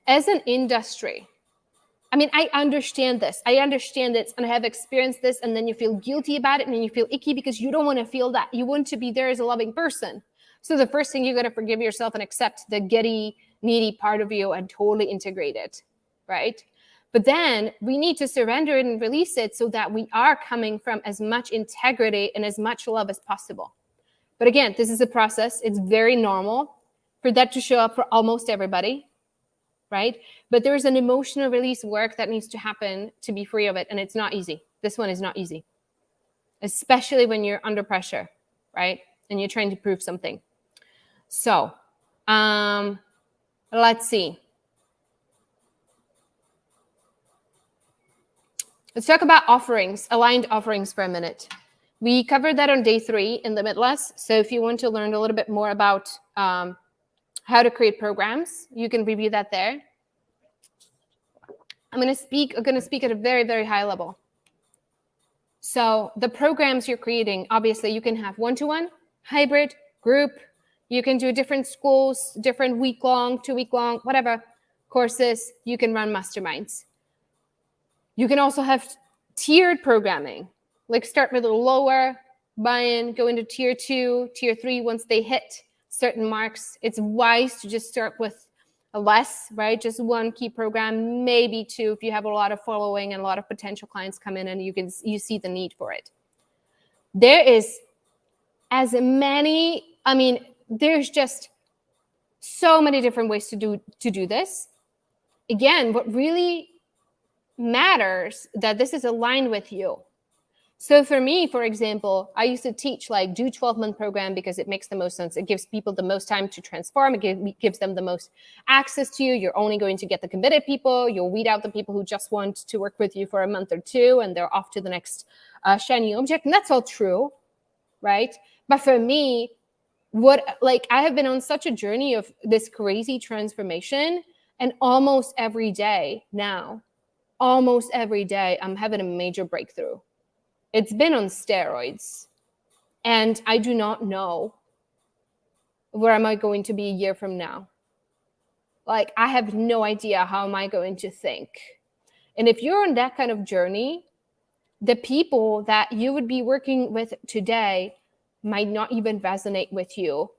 As an industry, I mean, I understand this. I understand this and I have experienced this, and then you feel guilty about it and then you feel icky because you don't want to feel that. You want to be there as a loving person. So the first thing you got to forgive yourself and accept the giddy, needy part of you and totally integrate it, right? But then we need to surrender it and release it so that we are coming from as much integrity and as much love as possible. But again, this is a process. It's very normal for that to show up for almost everybody, right? But there's an emotional release work that needs to happen to be free of it. And it's not easy. This one is not easy, especially when you're under pressure, right? And you're trying to prove something. So let's see. Let's talk about offerings, aligned offerings for a minute. We covered that on day 3 in Limitless. So if you want to learn a little bit more about how to create programs, you can review that there. I'm going to speak at a very, very high level. So the programs you're creating, obviously you can have one-to-one, hybrid, group. You can do different schools, different week-long, 2-week-long, whatever courses. You can run masterminds. You can also have tiered programming, like start with a lower buy-in, go into tier 2, tier 3 once they hit certain marks. It's wise to just start with a less, right? Just one key program, maybe 2 if you have a lot of following and a lot of potential clients come in and you see the need for it. There is as many, I mean, there's just so many different ways to do this. Again, what really matters that this is aligned with you. So for me, for example, I used to teach like do 12-month program because it makes the most sense. It gives people the most time to transform. It gives them the most access to you. You're only going to get the committed people. You'll weed out the people who just want to work with you for a month or 2 and they're off to the next shiny object. And that's all true, right? But for me, I have been on such a journey of this crazy transformation, and almost every day now, I'm having a major breakthrough. It's been on steroids. And I do not know where am I going to be a year from now. Like, I have no idea how am I going to think. And if you're on that kind of journey, the people that you would be working with today might not even resonate with you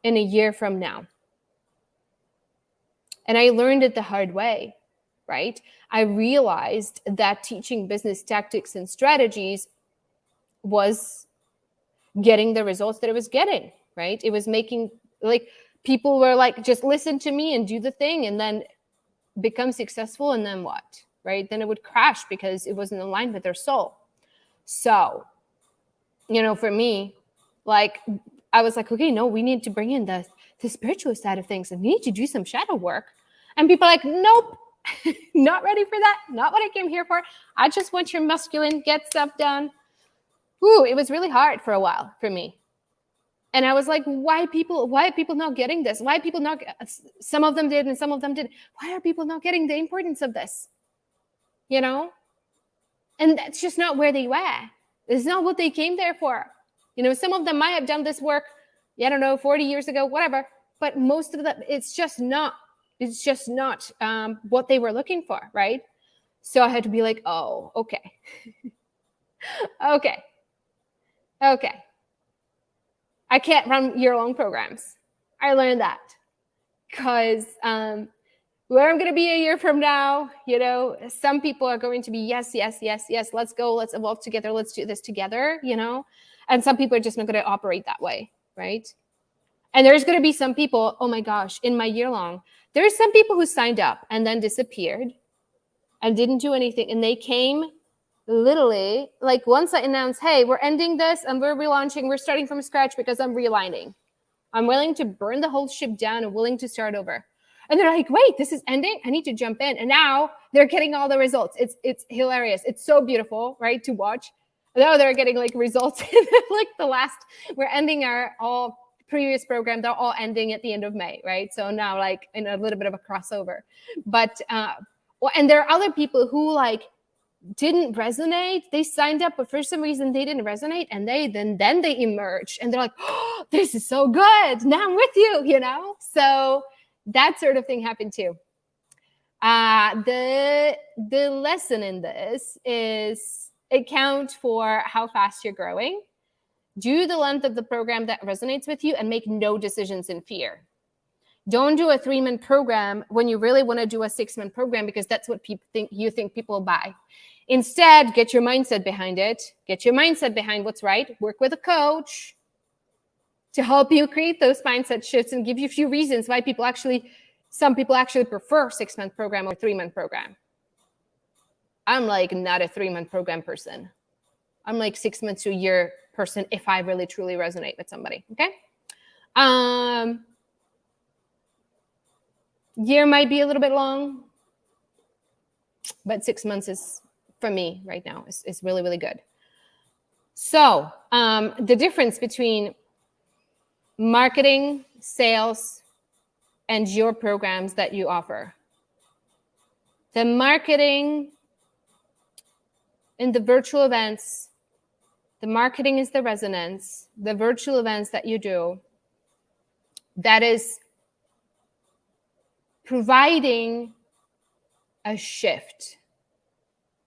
in a year from now. And I learned it the hard way, right? I realized that teaching business tactics and strategies was getting the results that it was getting, right? It was making, like, people were like, just listen to me and do the thing and then become successful. And then what, right? Then it would crash because it wasn't aligned with their soul. So, for me, like, I was like, okay, no, we need to bring in the spiritual side of things and we need to do some shadow work. And people are like, nope, Not ready for that. Not what I came here for. I just want your masculine, get stuff done. Ooh, it was really hard for a while for me. And I was like, why are people not getting this? Why are people not, some of them did and some of them didn't. Why are people not getting the importance of this? You know? And that's just not where they were. It's not what they came there for. You know, some of them might have done this work, I don't know, 40 years ago, whatever. But most of them, it's just not what they were looking for, right? So I had to be like, oh, okay. okay. I can't run year-long programs. I learned that because where I'm going to be a year from now, you know, some people are going to be, yes, let's go, let's evolve together, let's do this together, you know, and some people are just not going to operate that way, right? And there's going to be some people, oh my gosh, in my year-long, there's some people who signed up and then disappeared and didn't do anything, and they came literally, like once I announced, hey, we're ending this and we're relaunching, we're starting from scratch because I'm realigning. I'm willing to burn the whole ship down and willing to start over. And they're like, wait, this is ending? I need to jump in. And now they're getting all the results. It's hilarious. It's so beautiful, right, to watch. Now they're getting like results in like the last, we're ending our all previous program. They're all ending at the end of May, right? So now like in a little bit of a crossover. But, and there are other people who like, didn't resonate. They signed up, but for some reason they didn't resonate, and then they emerge, and they're like, "Oh, this is so good! Now I'm with you," you know. So that sort of thing happened too. The lesson in this is account for how fast you're growing, do the length of the program that resonates with you, and make no decisions in fear. Don't do a 3-month program when you really want to do a 6-month program because that's what people think people will buy. Instead, get your mindset behind it. Get your mindset behind what's right. Work with a coach to help you create those mindset shifts and give you a few reasons why some people actually prefer 6-month program or 3-month program. I'm like not a 3-month program person. I'm like 6 months to a year person if I really truly resonate with somebody. Okay. Year might be a little bit long, but 6 months is, for me right now, is really, really good. So the difference between marketing, sales, and your programs that you offer. The marketing in the virtual events, the marketing is the resonance, the virtual events that you do, that is providing a shift,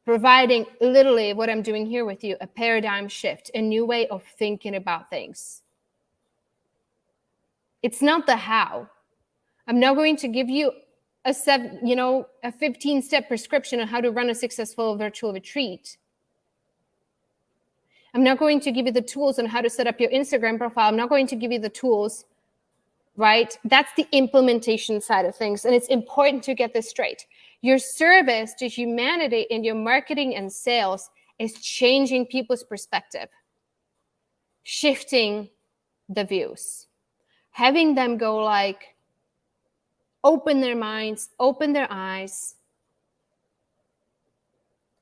providing literally what I'm doing here with you, a paradigm shift, a new way of thinking about things. It's not the how. I'm not going to give you a 15-step prescription on how to run a successful virtual retreat. I'm not going to give you the tools on how to set up your Instagram profile. I'm not going to give you the tools, right? That's the implementation side of things. And it's important to get this straight. Your service to humanity in your marketing and sales is changing people's perspective, shifting the views, having them go like, open their minds, open their eyes,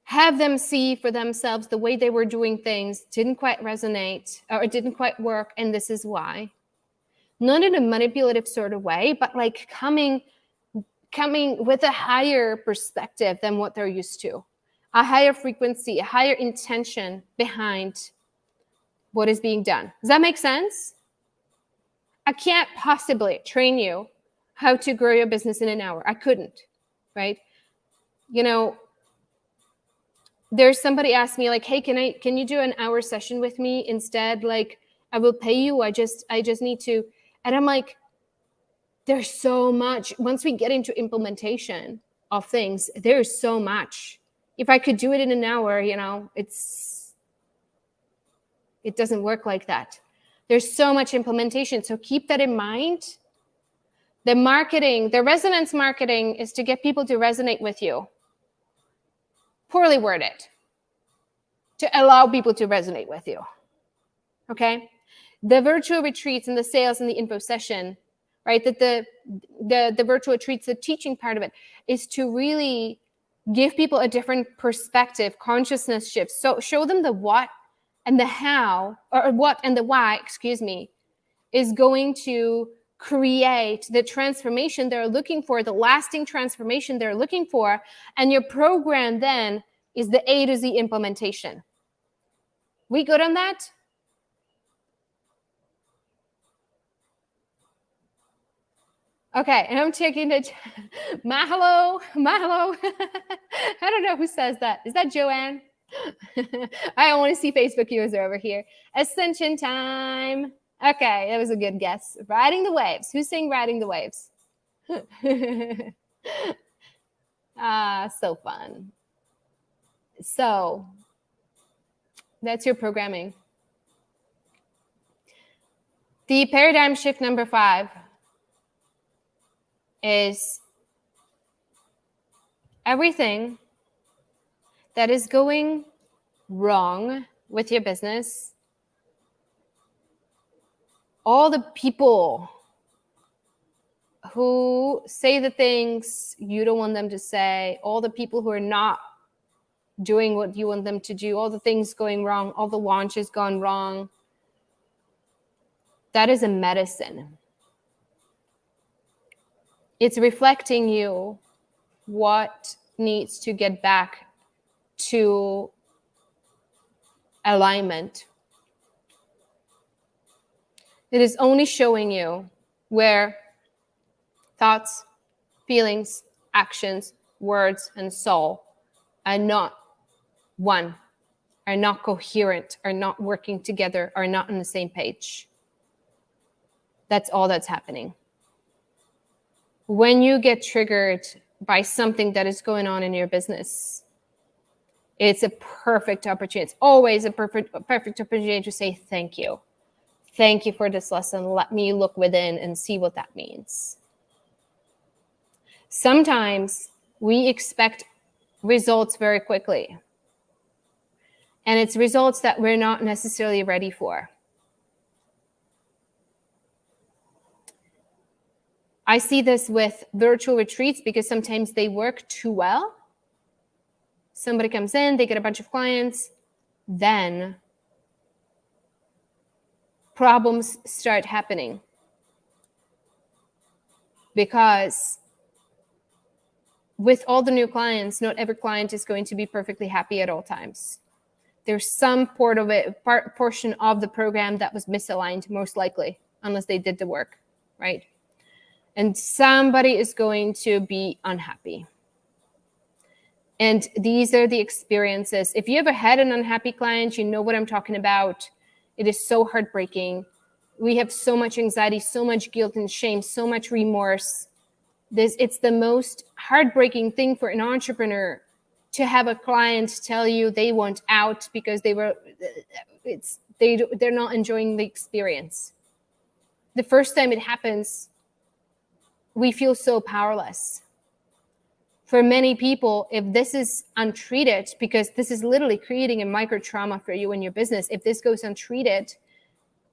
have them see for themselves the way they were doing things didn't quite resonate or it didn't quite work, and this is why. Not in a manipulative sort of way, but like coming with a higher perspective than what they're used to, a higher frequency, a higher intention behind what is being done. Does that make sense? I can't possibly train you how to grow your business in an hour. I couldn't, right? You know, there's somebody asked me like, hey, can you do an hour session with me instead? Like, I will pay you. I just need to. And I'm like, there's so much. Once we get into implementation of things, there's so much. If I could do it in an hour, you know, it doesn't work like that. There's so much implementation. So keep that in mind. The marketing, the resonance marketing is to get people to resonate with you. Poorly worded. To allow people to resonate with you. Okay? The virtual retreats and the sales and the info session right? That the virtual retreats, the teaching part of it is to really give people a different perspective, consciousness shift. So show them the what and the how, or what and the why, excuse me, is going to create the transformation they're looking for, the lasting transformation they're looking for. And your program then is the A to Z implementation. We good on that? Okay, and I'm checking it. Mahalo. I don't know who says that. Is that Joanne? I don't want to see Facebook user over here. Ascension time. Okay, that was a good guess. Riding the waves. Who's saying riding the waves? So fun. So that's your programming. The paradigm shift number 5 is everything that is going wrong with your business, all the people who say the things you don't want them to say, all the people who are not doing what you want them to do, all the things going wrong, all the launches gone wrong, that is a medicine. It's reflecting you what needs to get back to alignment. It is only showing you where thoughts, feelings, actions, words, and soul are not one, are not coherent, are not working together, are not on the same page. That's all that's happening. When you get triggered by something that is going on in your business, it's a perfect opportunity. It's always a perfect opportunity to say thank you. Thank you for this lesson. Let me look within and see what that means. Sometimes we expect results very quickly, and it's results that we're not necessarily ready for. I see this with virtual retreats because sometimes they work too well. Somebody comes in, they get a bunch of clients, then problems start happening because with all the new clients, not every client is going to be perfectly happy at all times. There's some portion of the program that was misaligned, most likely, unless they did the work, right? And somebody is going to be unhappy. And these are the experiences. If you ever had an unhappy client, you know what I'm talking about. It is so heartbreaking. We have so much anxiety, so much guilt and shame, so much remorse. It's the most heartbreaking thing for an entrepreneur to have a client tell you they want out because they're not enjoying the experience. The first time it happens, we feel so powerless. For many people, if this is untreated, because this is literally creating a micro trauma for you in your business, if this goes untreated,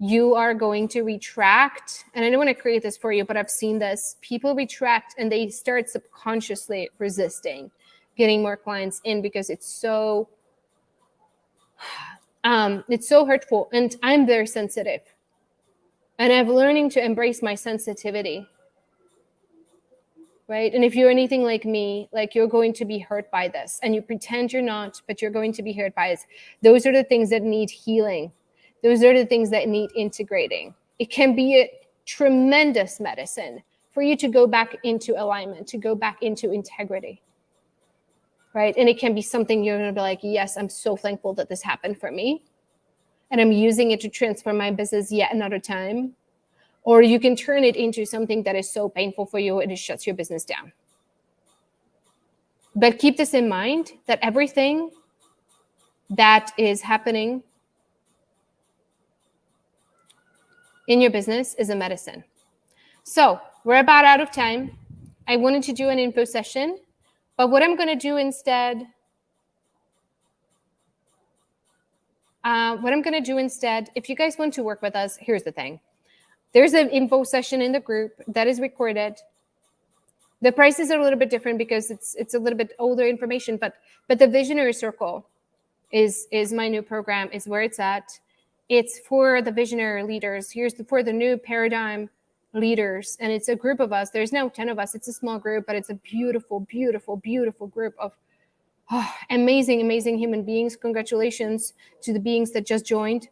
you are going to retract. And I don't want to create this for you, but I've seen this. People retract and they start subconsciously resisting getting more clients in because it's so hurtful. And I'm very sensitive. And I'm learning to embrace my sensitivity. Right? And if you're anything like me, like you're going to be hurt by this and you pretend you're not, but you're going to be hurt by it. Those are the things that need healing. Those are the things that need integrating. It can be a tremendous medicine for you to go back into alignment, to go back into integrity. Right? And it can be something you're going to be like, yes, I'm so thankful that this happened for me. And I'm using it to transform my business yet another time. Or you can turn it into something that is so painful for you and it shuts your business down. But keep this in mind that everything that is happening in your business is a medicine. So we're about out of time. I wanted to do an info session, but what I'm going to do instead, if you guys want to work with us, here's the thing. There's an info session in the group that is recorded. The prices are a little bit different because it's a little bit older information, but the Visionary Circle is my new program, is where it's at. It's for the visionary leaders. For the new paradigm leaders, and it's a group of us. There's now 10 of us. It's a small group, but it's a beautiful, beautiful, beautiful group of amazing, amazing human beings. Congratulations to the beings that just joined.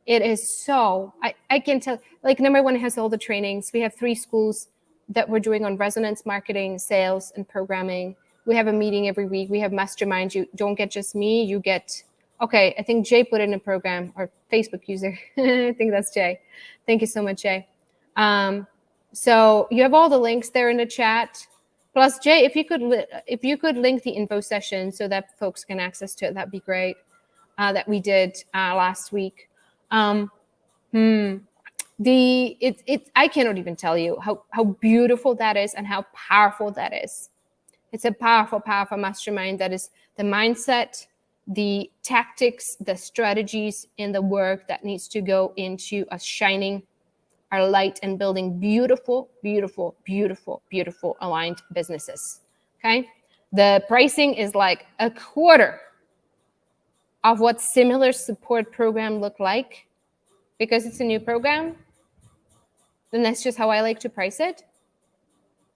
It is so, I can tell, like, number one, it has all the trainings. We have 3 schools that we're doing on resonance marketing, sales, and programming. We have a meeting every week. We have masterminds. You don't get just me. You get, okay, I think Jay put in a program, or Facebook user. I think that's Jay. Thank you so much, Jay. So you have all the links there in the chat. Plus, Jay, if you could link the info session so that folks can access to it, that'd be great. That we did last week. I cannot even tell you how beautiful that is and how powerful that is. It's a powerful, powerful mastermind that is the mindset, the tactics, the strategies, and the work that needs to go into us shining our light and building beautiful, beautiful, beautiful, beautiful aligned businesses. Okay. The pricing is like a quarter of what similar support program look like. Because it's a new program, then that's just how I like to price it.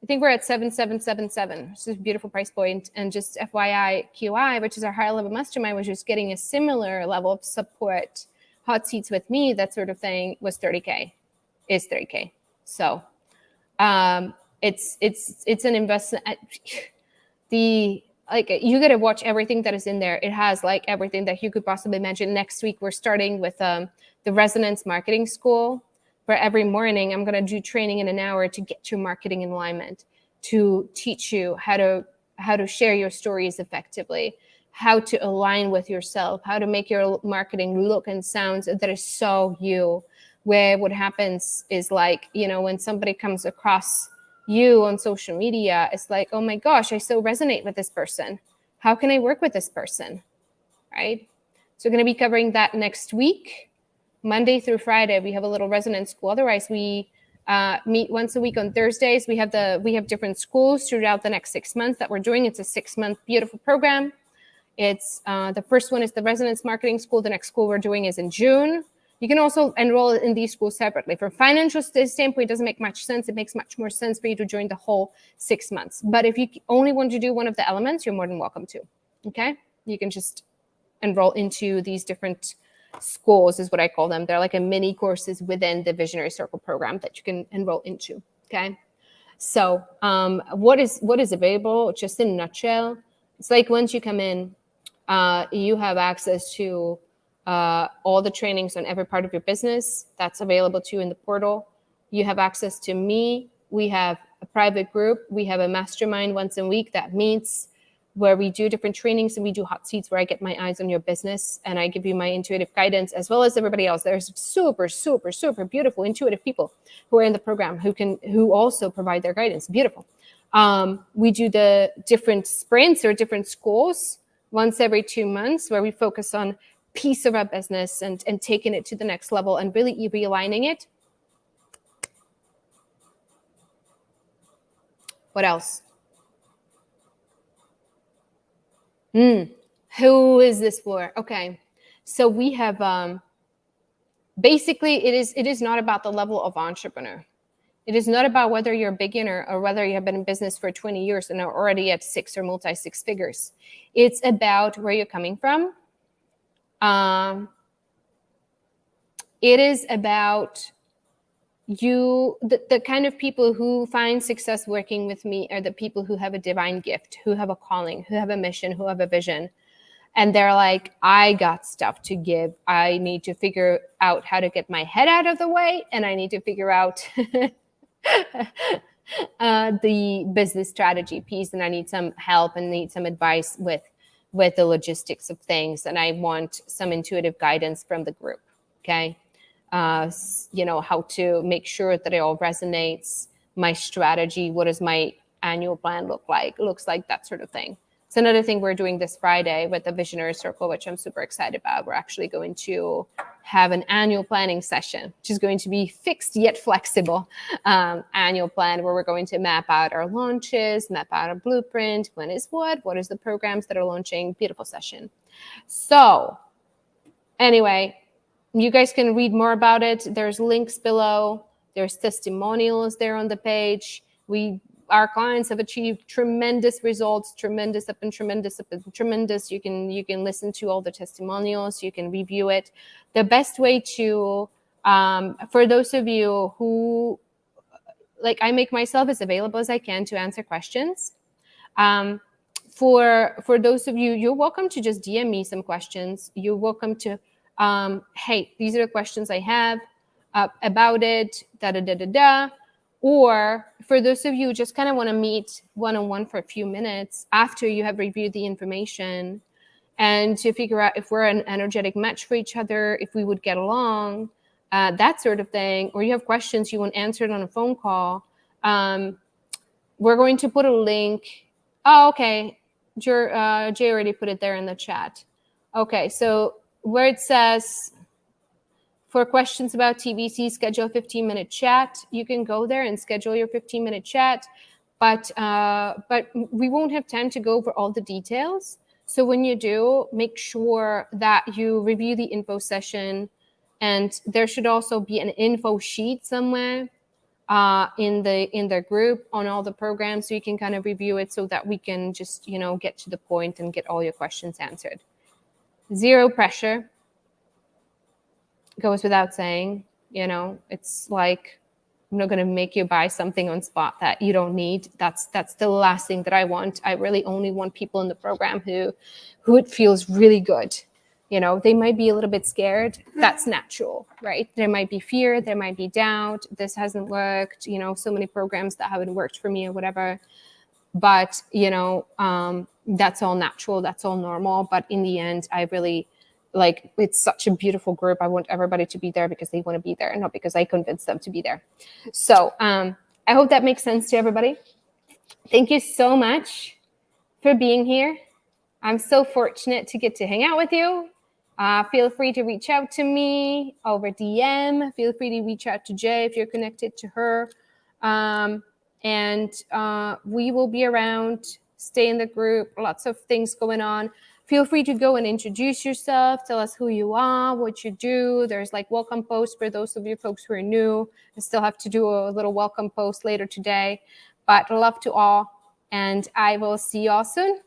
I think we're at 7,777, which is a beautiful price point. And just FYI, QI, which is our higher level mastermind, which is getting a similar level of support, hot seats with me, that sort of thing, was 30K, is 30K. So it's an investment. You got to watch everything that is in there. It has like everything that you could possibly imagine. Next week, we're starting with the Resonance Marketing School, where every morning I'm going to do training in an hour to get your marketing in alignment, to teach you how to share your stories effectively, how to align with yourself, how to make your marketing look and sound that is so you. Where what happens is, like, when somebody comes across you on social media, it's like, oh my gosh, I so resonate with this person. How can I work with this person? Right? So we're going to be covering that next week. Monday through Friday, we have a little resonance school. Otherwise, we meet once a week on Thursdays. We have different schools throughout the next 6 months that we're doing. It's a 6-month beautiful program. It's the first one is the Resonance Marketing School. The next school we're doing is in June. You can also enroll in these schools separately. From a financial standpoint, it doesn't make much sense. It makes much more sense for you to join the whole 6 months. But if you only want to do one of the elements, you're more than welcome to. Okay? You can just enroll into these different schools, is what I call them. They're like a mini courses within the Visionary Circle program that you can enroll into. Okay. So what is available, just in a nutshell? It's like once you come in, you have access to all the trainings on every part of your business that's available to you in the portal. You have access to me. We have a private group. We have a mastermind once a week that meets, where we do different trainings, and we do hot seats where I get my eyes on your business and I give you my intuitive guidance, as well as everybody else. There's super, super, super beautiful intuitive people who are in the program who also provide their guidance. Beautiful. We do the different sprints or different schools once every 2 months, where we focus on piece of our business and taking it to the next level and really realigning it. What else? Who is this for? Okay. So we have, basically it is not about the level of entrepreneur. It is not about whether you're a beginner or whether you have been in business for 20 years and are already at 6 or multi-6 figures. It's about where you're coming from. It is about the kind of people who find success working with me are the people who have a divine gift, who have a calling, who have a mission, who have a vision. And they're like, I got stuff to give. I need to figure out how to get my head out of the way. And I need to figure out the business strategy piece. And I need some help and need some advice with the logistics of things. And I want some intuitive guidance from the group. Okay. How to make sure that it all resonates, my strategy, what does my annual plan looks like, that sort of thing. It's another thing we're doing this Friday with the Visionary Circle, which I'm super excited about. We're actually going to have an annual planning session, which is going to be fixed yet flexible annual plan where we're going to map out our launches, map out a blueprint, when is what is the programs that are launching. Beautiful session. So anyway, you guys can read more about it. There's links below. There's testimonials there on the page. Our clients have achieved tremendous results, tremendous. You can listen to all the testimonials. You can review it. The best way to, for those of you who, like, I make myself as available as I can to answer questions. For those of you, you're welcome to just DM me some questions. You're welcome to, hey, these are the questions I have about it, Or for those of you who just kind of want to meet one-on-one for a few minutes after you have reviewed the information and to figure out if we're an energetic match for each other, if we would get along, that sort of thing, or you have questions you want answered on a phone call, we're going to put a link. Oh, okay. Jay already put it there in the chat. Okay, so where it says, for questions about TVC, schedule a 15-minute chat. You can go there and schedule your 15-minute chat, but we won't have time to go over all the details. So when you do, make sure that you review the info session, and there should also be an info sheet somewhere in the group on all the programs, so you can kind of review it so that we can just, get to the point and get all your questions answered. Zero pressure. Goes without saying, it's like, I'm not going to make you buy something on spot that you don't need. That's the last thing that I want. I really only want people in the program who it feels really good. They might be a little bit scared. That's natural, right? There might be fear, there might be doubt. This hasn't worked, so many programs that haven't worked for me or whatever. But, that's all natural. That's all normal. But in the end, I really, it's such a beautiful group. I want everybody to be there because they want to be there, not because I convinced them to be there. So I hope that makes sense to everybody. Thank you so much for being here. I'm so fortunate to get to hang out with you. Feel free to reach out to me over DM. Feel free to reach out to Jay if you're connected to her. And we will be around. Stay in the group. Lots of things going on. Feel free to go and introduce yourself. Tell us who you are, what you do. There's welcome posts for those of you folks who are new. I still have to do a little welcome post later today. But love to all. And I will see you all soon.